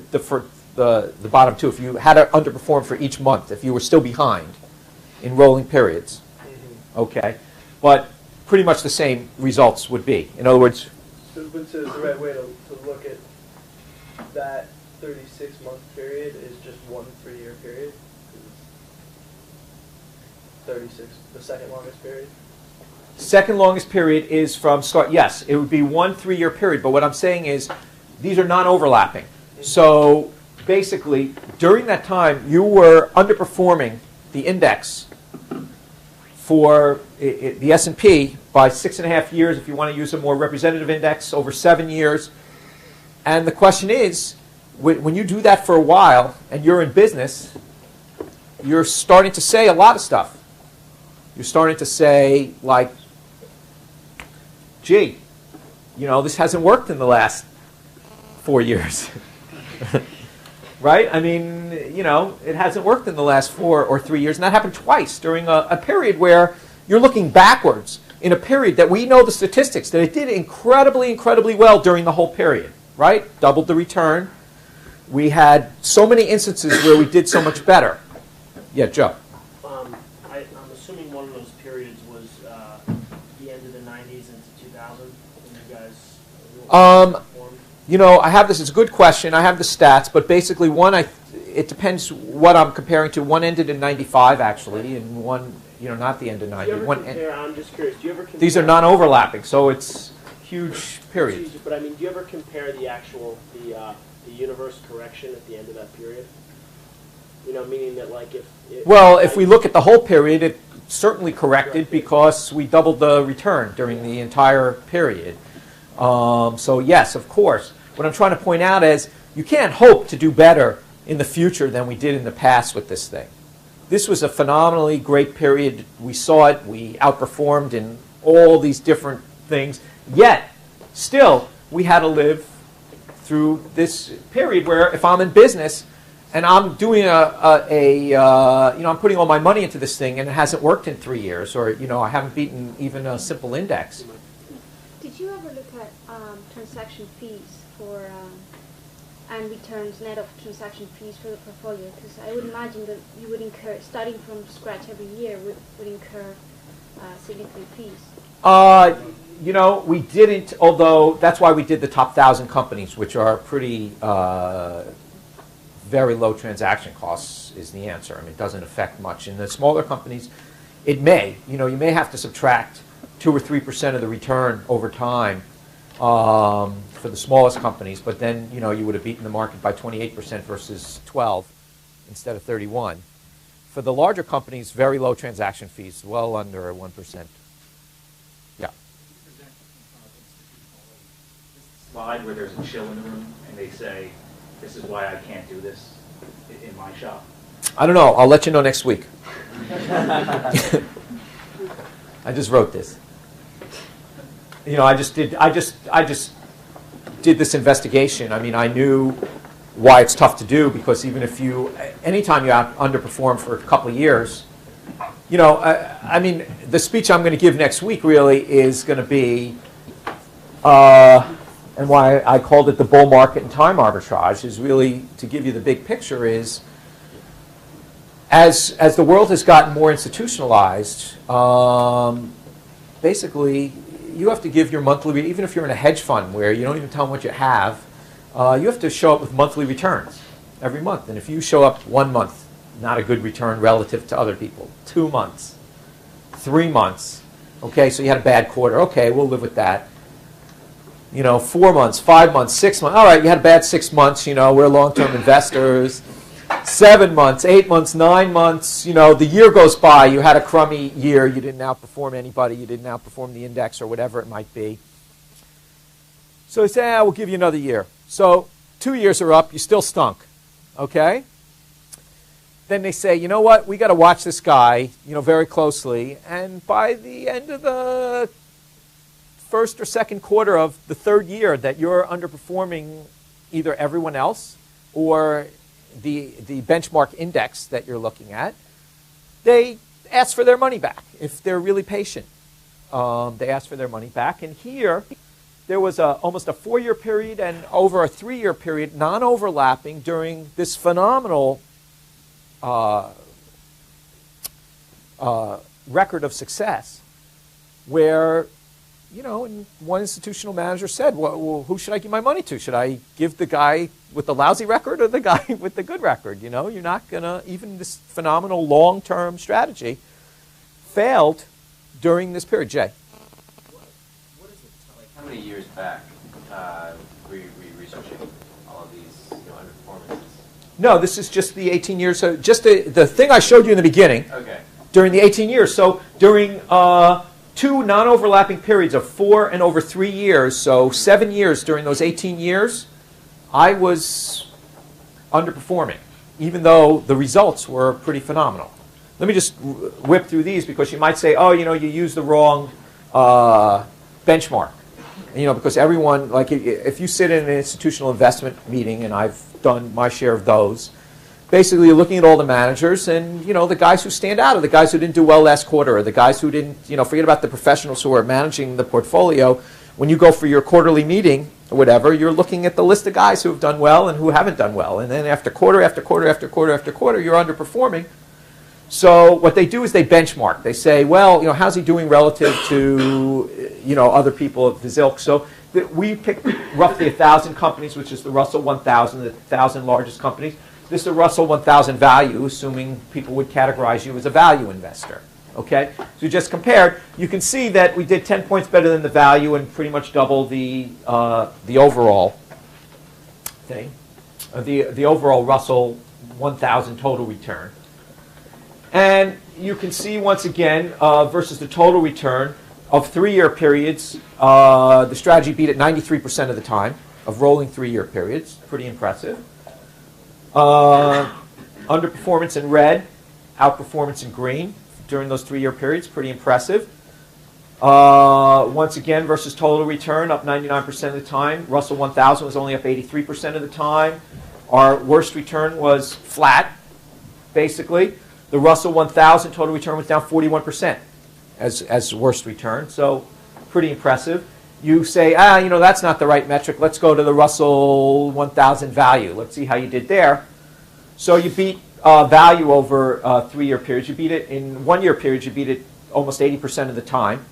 bottom two, if you had to underperform for each month, if you were still behind in rolling periods, okay, but pretty much the same results would be. In other words. So the right way to look at that 36-month period is just one 3-year period? 36, the second longest period? Second longest period is from start. Yes, it would be one 3-year period, but what I'm saying is these are non-overlapping. So basically, during that time, you were underperforming the index for the S&P by 6.5 years, if you want to use a more representative index, over 7 years. And the question is, when you do that for a while and you're in business, you're starting to say a lot of stuff. You're starting to say, like, gee, this hasn't worked in the last 4 years. Right? I mean, it hasn't worked in the last 4 or 3 years, and that happened twice during a period where you're looking backwards in a period that we know the statistics, that it did incredibly, incredibly well during the whole period, right? Doubled the return. We had so many instances where we did so much better. Yeah, Joe. I'm assuming one of those periods was the end of the 90s into 2000 when you guys performed. I have this. It's a good question. I have the stats, but basically it depends what I'm comparing to. One ended in 95, actually, and one, not the end of 90. I'm just curious. Do you ever compare? These are non-overlapping, so it's huge periods. But I mean, do you ever compare the universe correction at the end of that period? Meaning that like if we look at the whole period, it certainly corrected because we doubled the return during the entire period. So yes, of course. What I'm trying to point out is you can't hope to do better in the future than we did in the past with this thing. This was a phenomenally great period. We saw it. We outperformed in all these different things. Yet, still, we had to live through this period where if I'm in business and I'm doing I'm putting all my money into this thing and it hasn't worked in 3 years, or I haven't beaten even a simple index. Did you ever look at transaction fees for and returns net of transaction fees for the portfolio? Because I would imagine that you would incur, starting from scratch every year, would incur significant fees. We didn't, although that's why we did the top 1,000 companies, which are pretty very low transaction costs is the answer. I mean, it doesn't affect much. In the smaller companies, it may. You may have to subtract 2 or 3% of the return over time for the smallest companies, but then you would have beaten the market by 28% versus 12 instead of 31. For the larger companies, very low transaction fees, well under 1%. Yeah. Slide where there's a chill in the room, and they say, "This is why I can't do this in my shop." I don't know. I'll let you know next week. I just wrote this. I just did this investigation. I mean, I knew why it's tough to do, because anytime you underperform for a couple of years, I mean, the speech I'm going to give next week really is going to be, and why I called it the bull market and time arbitrage, is really to give you the big picture is, as the world has gotten more institutionalized, basically, you have to give your monthly, even if you're in a hedge fund where you don't even tell them what you have, you have to show up with monthly returns every month. And if you show up 1 month, not a good return relative to other people, 2 months, 3 months, okay, so you had a bad quarter, okay, we'll live with that. 4 months, 5 months, 6 months. All right, you had a bad 6 months. We're long-term investors. 7 months, 8 months, 9 months. The year goes by. You had a crummy year. You didn't outperform anybody. You didn't outperform the index or whatever it might be. So they say, we'll give you another year. So 2 years are up. You still stunk. Okay? Then they say, you know what? We got to watch this guy, very closely. And by the end of the first or second quarter of the third year that you're underperforming either everyone else or the benchmark index that you're looking at, they ask for their money back if they're really patient. They ask for their money back. And here, there was almost a 4-year period and over a 3-year period, non-overlapping during this phenomenal record of success where, and one institutional manager said, well, who should I give my money to? Should I give the guy with the lousy record or the guy with the good record? You're not going to, even this phenomenal long-term strategy failed during this period. Jay? What is it, like how many years back were you researching all of these underperformances? No, this is just the 18 years. So just the thing I showed you in the beginning. Okay. During the 18 years. So during 2 non-overlapping periods of 4 and over 3 years, so 7 years during those 18 years, I was underperforming, even though the results were pretty phenomenal. Let me just whip through these because you might say, you used the wrong benchmark. Because everyone, like if you sit in an institutional investment meeting, and I've done my share of those, basically you're looking at all the managers and, the guys who stand out are the guys who didn't do well last quarter or the guys who didn't, forget about the professionals who are managing the portfolio. When you go for your quarterly meeting or whatever, you're looking at the list of guys who have done well and who haven't done well. And then after quarter after quarter after quarter after quarter, you're underperforming. So what they do is they benchmark. They say, well, how's he doing relative to, other people of his ilk? So we picked roughly 1,000 companies, which is the Russell 1000, the 1,000 largest companies. This is the Russell 1000 value, assuming people would categorize you as a value investor. Okay? So we just compared. You can see that we did 10 points better than the value and pretty much double the overall thing, the overall Russell 1000 total return. And you can see once again versus the total return of 3-year periods, the strategy beat it 93% of the time of rolling 3-year periods. Pretty impressive. Underperformance in red, outperformance in green during those 3-year periods. Pretty impressive. Once again, versus total return, up 99% of the time. Russell 1000 was only up 83% of the time. Our worst return was flat, basically. The Russell 1000 total return was down 41% as worst return. So pretty impressive. You say, that's not the right metric. Let's go to the Russell 1000 value. Let's see how you did there. So you beat value over 3-year periods. You beat it in 1-year periods. You beat it almost 80% of the time.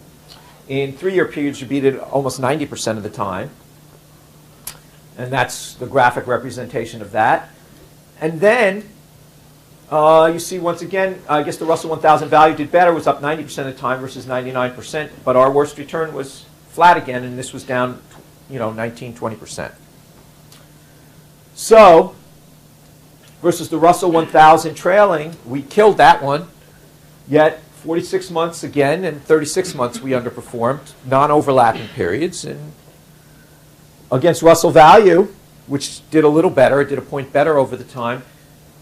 In 3-year periods, you beat it almost 90% of the time. And that's the graphic representation of that. And then you see, once again, I guess the Russell 1000 value did better, was up 90% of the time versus 99%. But our worst return was flat again, and this was down 19, 20%. So, versus the Russell 1000 trailing, we killed that one. Yet, 46 months again, and 36 months we underperformed, non-overlapping periods. And against Russell value, which did a little better, it did a point better over the time,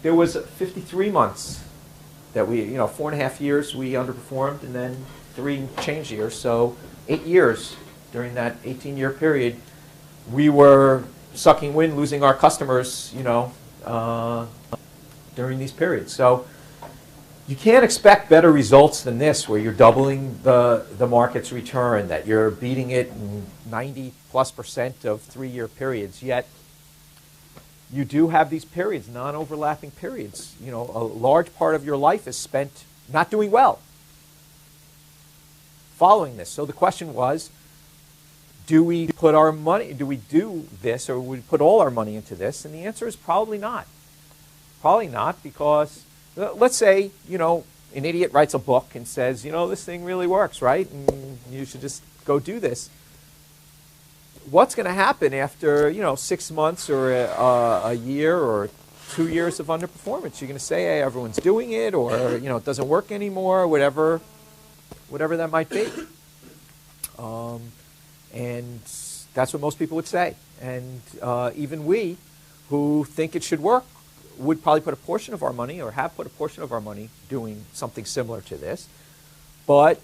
there was 53 months that we, 4.5 years we underperformed, and then 3 change years, so 8 years during that 18-year period, we were sucking wind, losing our customers, during these periods. So you can't expect better results than this, where you're doubling the market's return, that you're beating it in 90+% of 3-year periods. Yet you do have these periods, non-overlapping periods. A large part of your life is spent not doing well, following this. So the question was, do we put our money, do we do this, or we put all our money into this? And the answer is probably not. Probably not, because let's say, an idiot writes a book and says, this thing really works, right? And you should just go do this. what's going to happen after 6 months or a year or 2 years of underperformance? You're going to say, hey, everyone's doing it, or it doesn't work anymore, whatever that might be. And that's what most people would say. And even we, who think it should work, would probably put a portion of our money, or have put a portion of our money, doing something similar to this. But,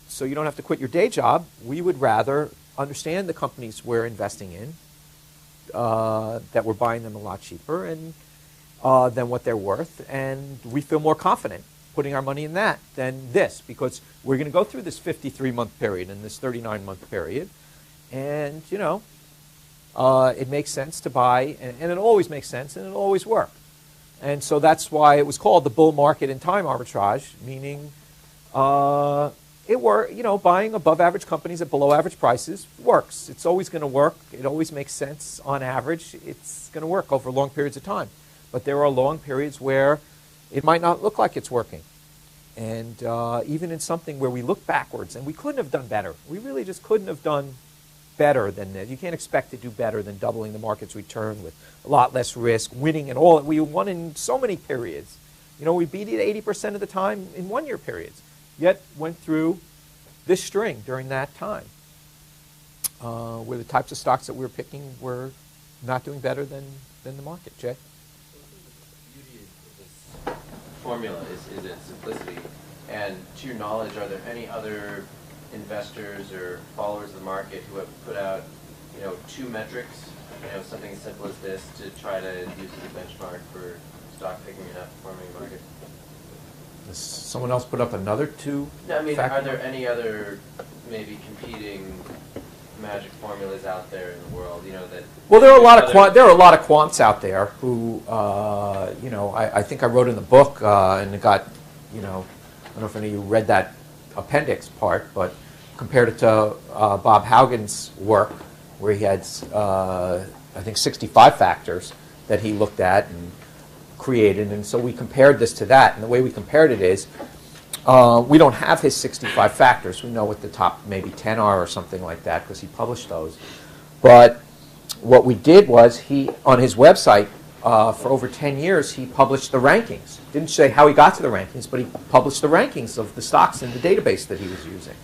so you don't have to quit your day job, we would rather understand the companies we're investing in, that we're buying them a lot cheaper and than what they're worth, and we feel more confident putting our money in that than this, because we're going to go through this 53-month period and this 39-month period, and it makes sense to buy, and it always makes sense, and it'll always work. And so that's why it was called the bull market in time arbitrage, meaning buying above average companies at below average prices works. It's always going to work. It always makes sense on average. It's going to work over long periods of time. But there are long periods where it might not look like it's working. And even in something where we look backwards, and we couldn't have done better. We really just couldn't have done better than this. You can't expect to do better than doubling the market's return with a lot less risk, winning in all. We won in so many periods. We beat it 80% of the time in 1 year periods, yet went through this string during that time, where the types of stocks that we were picking were not doing better than the market. Jay? The beauty of this formula is its simplicity. And to your knowledge, are there any other investors or followers of the market who have put out, two metrics, something as simple as this, to try to use as a benchmark for stock picking and outperforming the market? Does someone else put up another two? No, I mean, factor? are there any other maybe competing magic formulas out there in the world? That. Well, there are a lot of quants out there who, I think I wrote in the book, and it got, I don't know if any of you read that appendix part, but compared it to Bob Haugen's work, where he had, I think, 65 factors that he looked at and created, and so we compared this to that. And the way we compared it is, we don't have his 65 factors. We know what the top maybe 10 are or something like that, because he published those. But what we did was, he, on his website, for over 10 years, he published the rankings. Didn't say how he got to the rankings, but he published the rankings of the stocks in the database that he was using.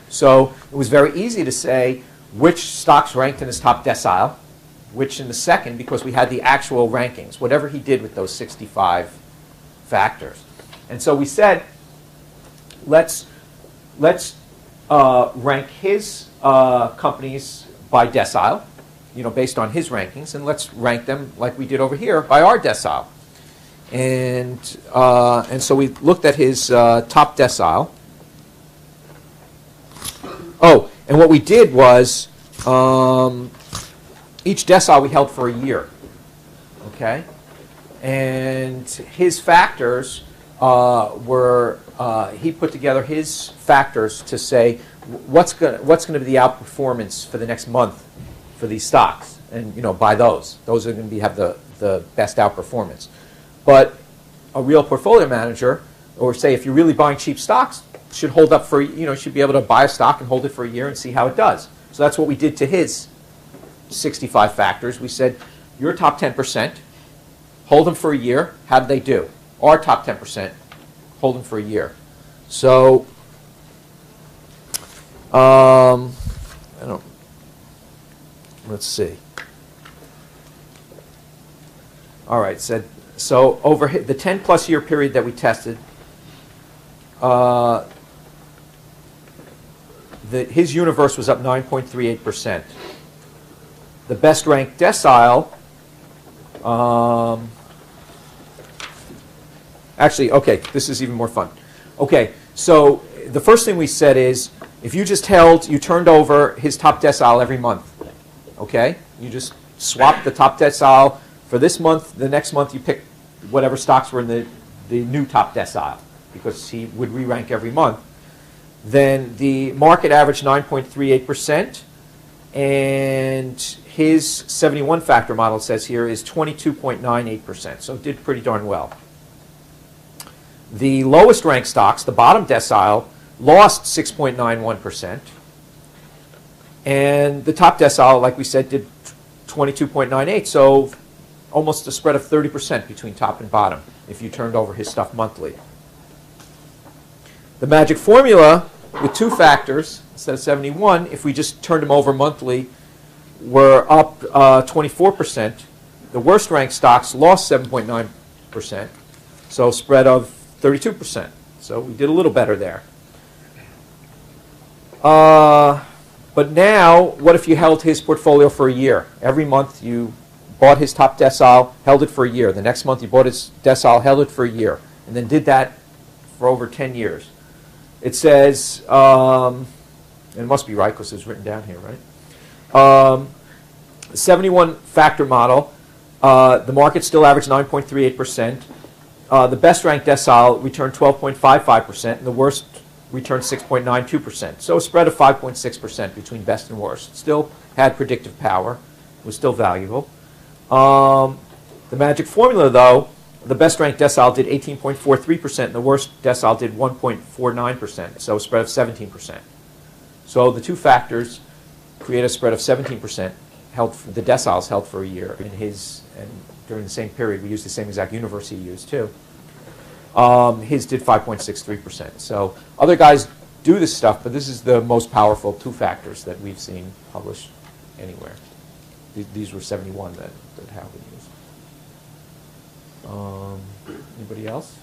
So it was very easy to say which stocks ranked in his top decile, which in the second, because we had the actual rankings, whatever he did with those 65 factors. And so we said, let's rank his companies by decile, based on his rankings, and let's rank them like we did over here by our decile. And so we looked at his top decile. Oh, and what we did was, each decile we held for a year, okay? And his factors were, he put together his factors to say what's going to be the outperformance for the next month for these stocks, and buy those. Those are going to have the best outperformance. But a real portfolio manager, or say if you're really buying cheap stocks, should hold up for, should be able to buy a stock and hold it for a year and see how it does. So that's what we did to his 65 factors. We said, your top 10%, hold them for a year. How did they do? Our top 10%, hold them for a year. So, let's see. All right, so over the 10-plus year period that we tested, his universe was up 9.38%. The best ranked decile, actually, okay, this is even more fun. Okay, so the first thing we said is, if you turned over his top decile every month, okay? You just swapped the top decile for this month, the next month you pick whatever stocks were in the new top decile, because he would re-rank every month. Then the market averaged 9.38%, and his 71 factor model says here is 22.98%, so it did pretty darn well. The lowest ranked stocks, the bottom decile, lost 6.91%, And the top decile, like we said, did 22.98, so almost a spread of 30% between top and bottom if you turned over his stuff monthly. The magic formula with 2 factors instead of 71, if we just turned them over monthly, were up 24%. The worst ranked stocks lost 7.9%, so a spread of 32%. So we did a little better there. But now, what if you held his portfolio for a year? Every month you bought his top decile, held it for a year. The next month you bought his decile, held it for a year, and then did that for over 10 years. It says, and it must be right because it's written down here, right? 71 factor model, the market still averaged 9.38%. The best ranked decile returned 12.55%, and the worst returned 6.92%. So a spread of 5.6% between best and worst. Still had predictive power, was still valuable. The magic formula, though, the best ranked decile did 18.43%, and the worst decile did 1.49%, so a spread of 17%. So the 2 factors create a spread of 17%. The deciles held for a year. And during the same period, we used the same exact universe he used too. His did 5.63%. So other guys do this stuff, but this is the most powerful 2 factors that we've seen published anywhere. These were 71 that Howard used. Anybody else?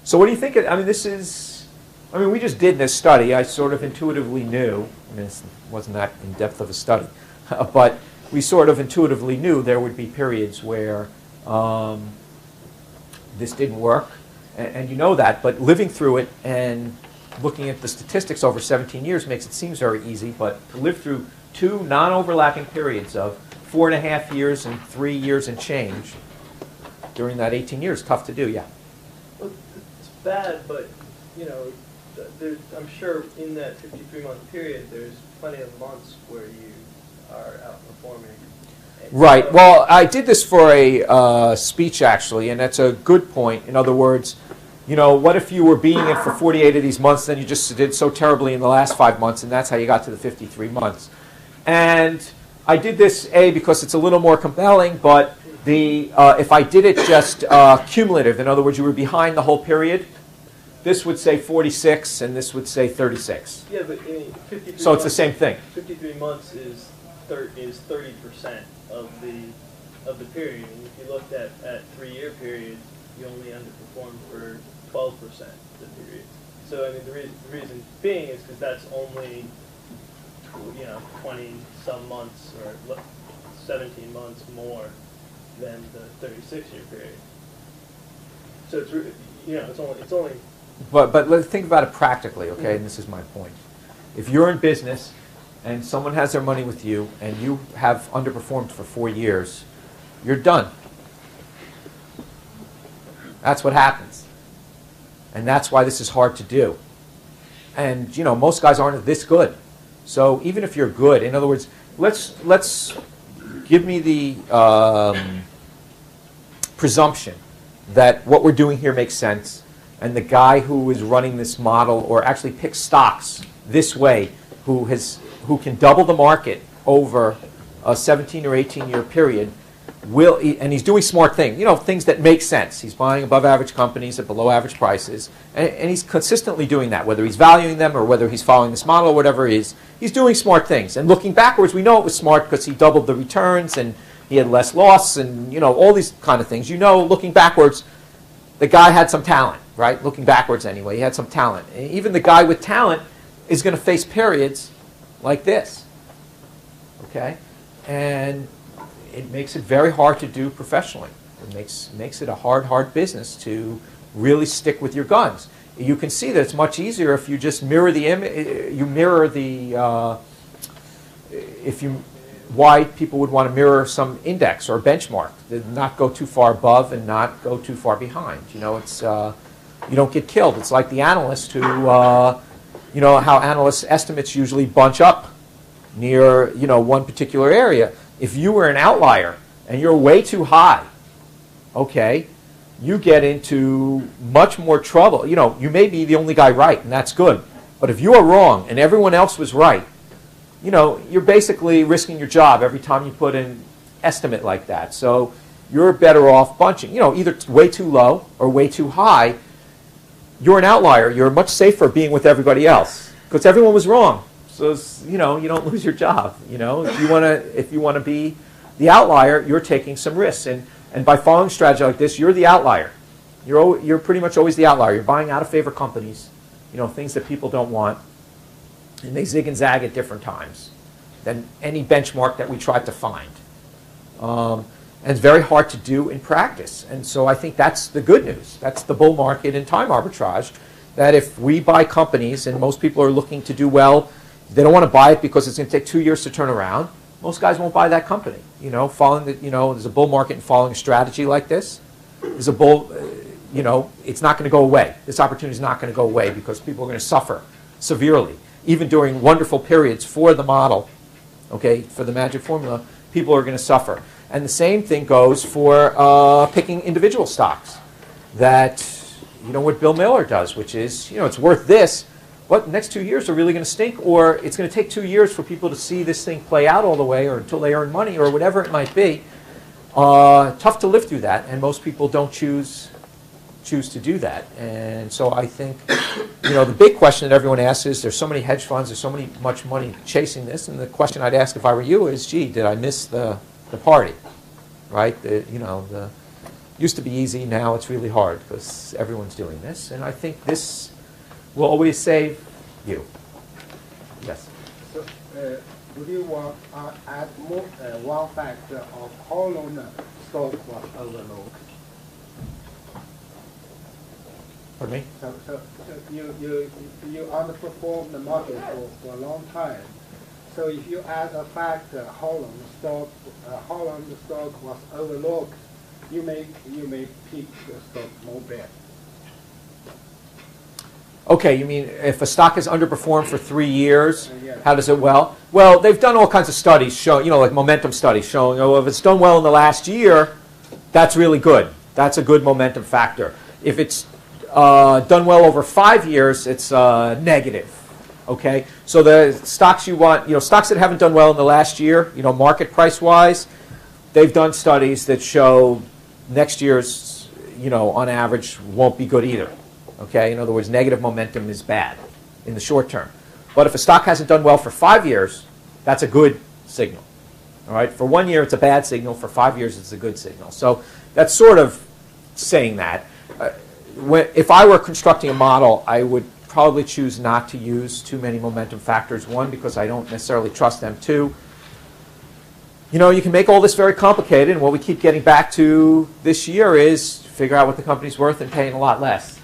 So what do you think? We just did this study. I sort of intuitively knew. It wasn't that in depth of a study, but we sort of intuitively knew there would be periods where this didn't work, and you know that. But living through it and looking at the statistics over 17 years makes it seem very easy. But to live through 2 non-overlapping periods of 4.5 years and 3 years and change during that 18 years, tough to do. Yeah. Well, it's bad, but I'm sure in that 53-month period, there's plenty of months where you are outperforming. Right. Well, I did this for a speech, actually, and that's a good point. In other words, what if you were being it for 48 of these months, then you just did so terribly in the last 5 months, and that's how you got to the 53 months. And I did this, because it's a little more compelling, but if I did it just cumulative, in other words, you were behind the whole period, this would say 46, and this would say 36. Yeah, but 53 so it's the same thing. 53 months is 30% of the period. And if you looked at 3-year periods, you only underperformed for 12% of the period. So the reason being is because that's only 20 some months or 17 months more than the 36-year period. So it's only. But let's think about it practically, okay? And this is my point. If you're in business and someone has their money with you and you have underperformed for 4 years, you're done. That's what happens. And that's why this is hard to do. And, most guys aren't this good. So even if you're good, in other words, let's give me the presumption that what we're doing here makes sense, and the guy who is running this model, or actually picks stocks this way, who can double the market over a 17 or 18-year period, and he's doing smart things, things that make sense. He's buying above average companies at below average prices, and he's consistently doing that, whether he's valuing them or whether he's following this model or whatever it is. He's doing smart things. And looking backwards, we know it was smart because he doubled the returns and he had less loss and, all these kind of things. Looking backwards, the guy had some talent, right? Looking backwards anyway, he had some talent. And even the guy with talent is going to face periods like this, okay? And it makes it very hard to do professionally. It makes it a hard business to really stick with your guns. You can see that it's much easier if you just mirror the image. You mirror the why people would want to mirror some index or benchmark, not go too far above and not go too far behind. It's you don't get killed. It's like the analyst who how analysts' estimates usually bunch up near one particular area. If you were an outlier and you're way too high, okay, you get into much more trouble. You may be the only guy right, and that's good. But if you are wrong and everyone else was right, you're basically risking your job every time you put an estimate like that. So you're better off bunching, either way too low or way too high. You're an outlier. You're much safer being with everybody else because everyone was wrong. So you don't lose your job. If you want to be the outlier, you're taking some risks, and by following a strategy like this, you're the outlier. You're pretty much always the outlier. You're buying out of favor companies, things that people don't want, and they zig and zag at different times than any benchmark that we tried to find. And it's very hard to do in practice. And so I think that's the good news. That's the bull market in time arbitrage, that if we buy companies and most people are looking to do well, they don't want to buy it because it's going to take 2 years to turn around. Most guys won't buy that company. Following there's a bull market and following a strategy like this is a bull. It's not going to go away. This opportunity is not going to go away because people are going to suffer severely, even during wonderful periods for the model. Okay, for the magic formula, people are going to suffer. And the same thing goes for picking individual stocks. That what Bill Miller does, which is it's worth this. What, the next 2 years are really going to stink, or it's going to take 2 years for people to see this thing play out all the way, or until they earn money, or whatever it might be. Tough to live through that, and most people don't choose to do that. And so I think, the big question that everyone asks is, there's so many hedge funds, there's so much money chasing this, and the question I'd ask if I were you is, gee, did I miss the party, right? Used to be easy, now it's really hard because everyone's doing this, and I think this will always save you. Yes? So, would you want to add more, one factor of how long the stock was overlooked? Pardon me? So you underperformed the market for a long time. So if you add a factor how long the stock was overlooked, you may pick the stock more better. Okay, you mean if a stock has underperformed for 3 years, Yeah. how does it well? Well, they've done all kinds of studies showing, like momentum studies showing, if it's done well in the last year, that's really good. That's a good momentum factor. If it's done well over 5 years, it's negative. Okay, so the stocks you want, stocks that haven't done well in the last year, market price wise, they've done studies that show next year's, on average, won't be good either. Okay, in other words, negative momentum is bad in the short term. But if a stock hasn't done well for 5 years, that's a good signal. All right, for 1 year it's a bad signal. For 5 years it's a good signal. So that's sort of saying that. If I were constructing a model, I would probably choose not to use too many momentum factors. One, because I don't necessarily trust them. Two, you can make all this very complicated, and what we keep getting back to this year is figure out what the company's worth and paying a lot less.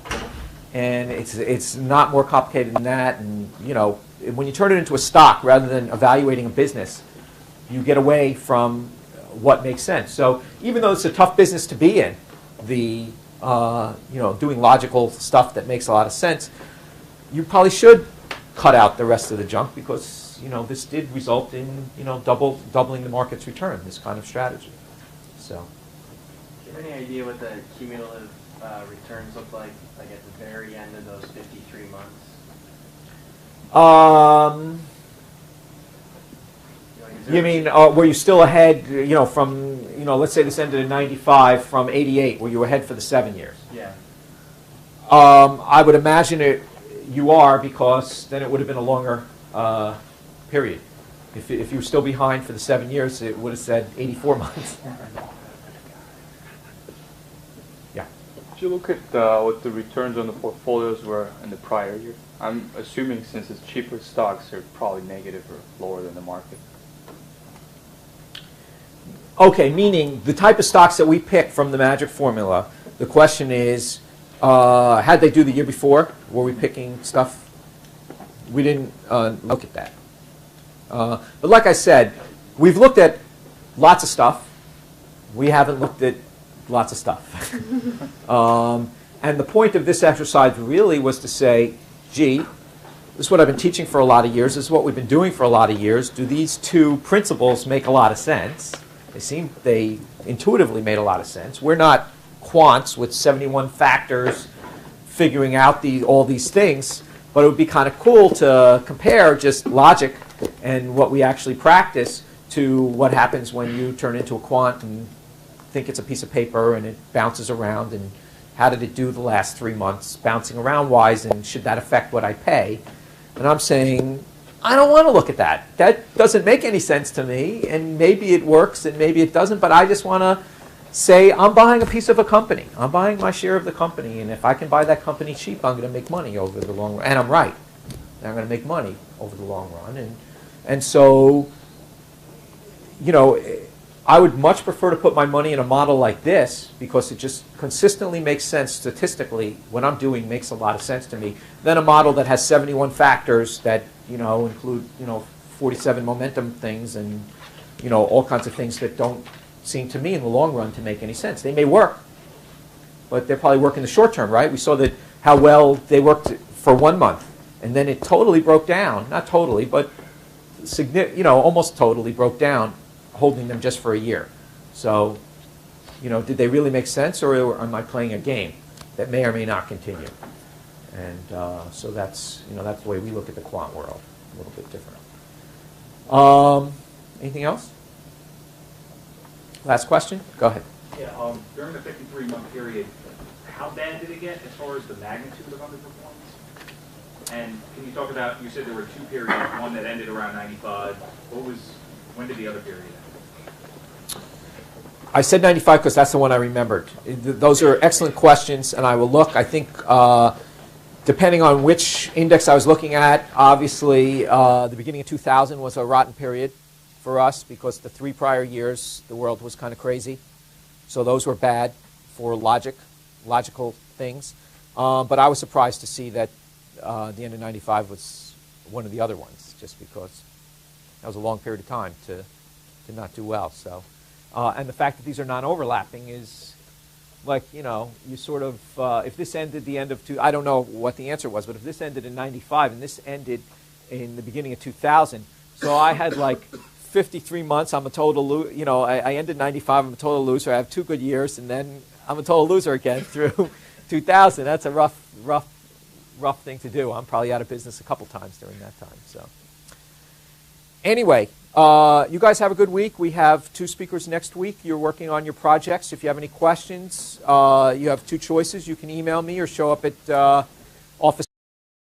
And it's not more complicated than that. And when you turn it into a stock rather than evaluating a business, you get away from what makes sense. So even though it's a tough business to be in, doing logical stuff that makes a lot of sense, you probably should cut out the rest of the junk because this did result in doubling the market's return. This kind of strategy. So. Do you have any idea what the cumulative returns look like at the very end of those 53 months? You mean, were you still ahead, from, let's say this ended in 95, from 88, were you ahead for the 7 years? Yeah. I would imagine you are, because then it would have been a longer period. If you were still behind for the 7 years, it would have said 84 months. Yeah. If you look at what the returns on the portfolios were in the prior year, I'm assuming since it's cheaper stocks, they're probably negative or lower than the market. Okay, meaning the type of stocks that we pick from the magic formula, the question is, how'd they do the year before? Were we picking stuff? We didn't look at that. But like I said, we've looked at lots of stuff. We haven't looked at lots of stuff. And the point of this exercise really was to say, gee, this is what I've been teaching for a lot of years. This is what we've been doing for a lot of years. Do these two principles make a lot of sense? They intuitively made a lot of sense. We're not quants with 71 factors figuring out all these things, but it would be kind of cool to compare just logic and what we actually practice to what happens when you turn into a quant and think it's a piece of paper and it bounces around, and how did it do the last 3 months bouncing around wise, and should that affect what I pay? And I'm saying, I don't want to look at that. That doesn't make any sense to me, and maybe it works and maybe it doesn't, but I just want to say I'm buying a piece of a company. I'm buying my share of the company, and if I can buy that company cheap, I'm going to make money over the long run. And I'm right. I'm going to make money over the long run. And so, you know, I would much prefer to put my money in a model like this, because it just consistently makes sense statistically. What I'm doing makes a lot of sense to me, than a model that has 71 factors that, you know, include, you know, 47 momentum things and, you know, all kinds of things that don't seem to me in the long run to make any sense. They may work, but they'll probably work in the short term, right? We saw that how well they worked for 1 month, and then it totally broke down. Not totally, but you know, almost totally broke down, holding them just for a year. So, you know, did they really make sense, or am I playing a game that may or may not continue? And so that's, you know, that's the way we look at the quant world, a little bit different. Anything else? Last question? Go ahead. Yeah, during the 53-month period, how bad did it get as far as the magnitude of underperformance? And can you talk about, you said there were 2 periods, one that ended around 95. When did the other period end? I said 95 because that's the one I remembered. Those are excellent questions, and I will look. I think depending on which index I was looking at, obviously the beginning of 2000 was a rotten period for us, because the 3 prior years the world was kind of crazy. So those were bad for logical things. But I was surprised to see that the end of 95 was one of the other ones, just because that was a long period of time to not do well. So, and the fact that these are non-overlapping is like, you know, you sort of, if this ended the end of I don't know what the answer was, but if this ended in 95 and this ended in the beginning of 2000, so I had like 53 months, I'm a total loser. You know, I ended 95, I'm a total loser. I have 2 good years, and then I'm a total loser again through 2000. That's a rough thing to do. I'm probably out of business a couple times during that time. So anyway, you guys have a good week. We have 2 speakers next week. You're working on your projects. If you have any questions, you have 2 choices. You can email me or show up at office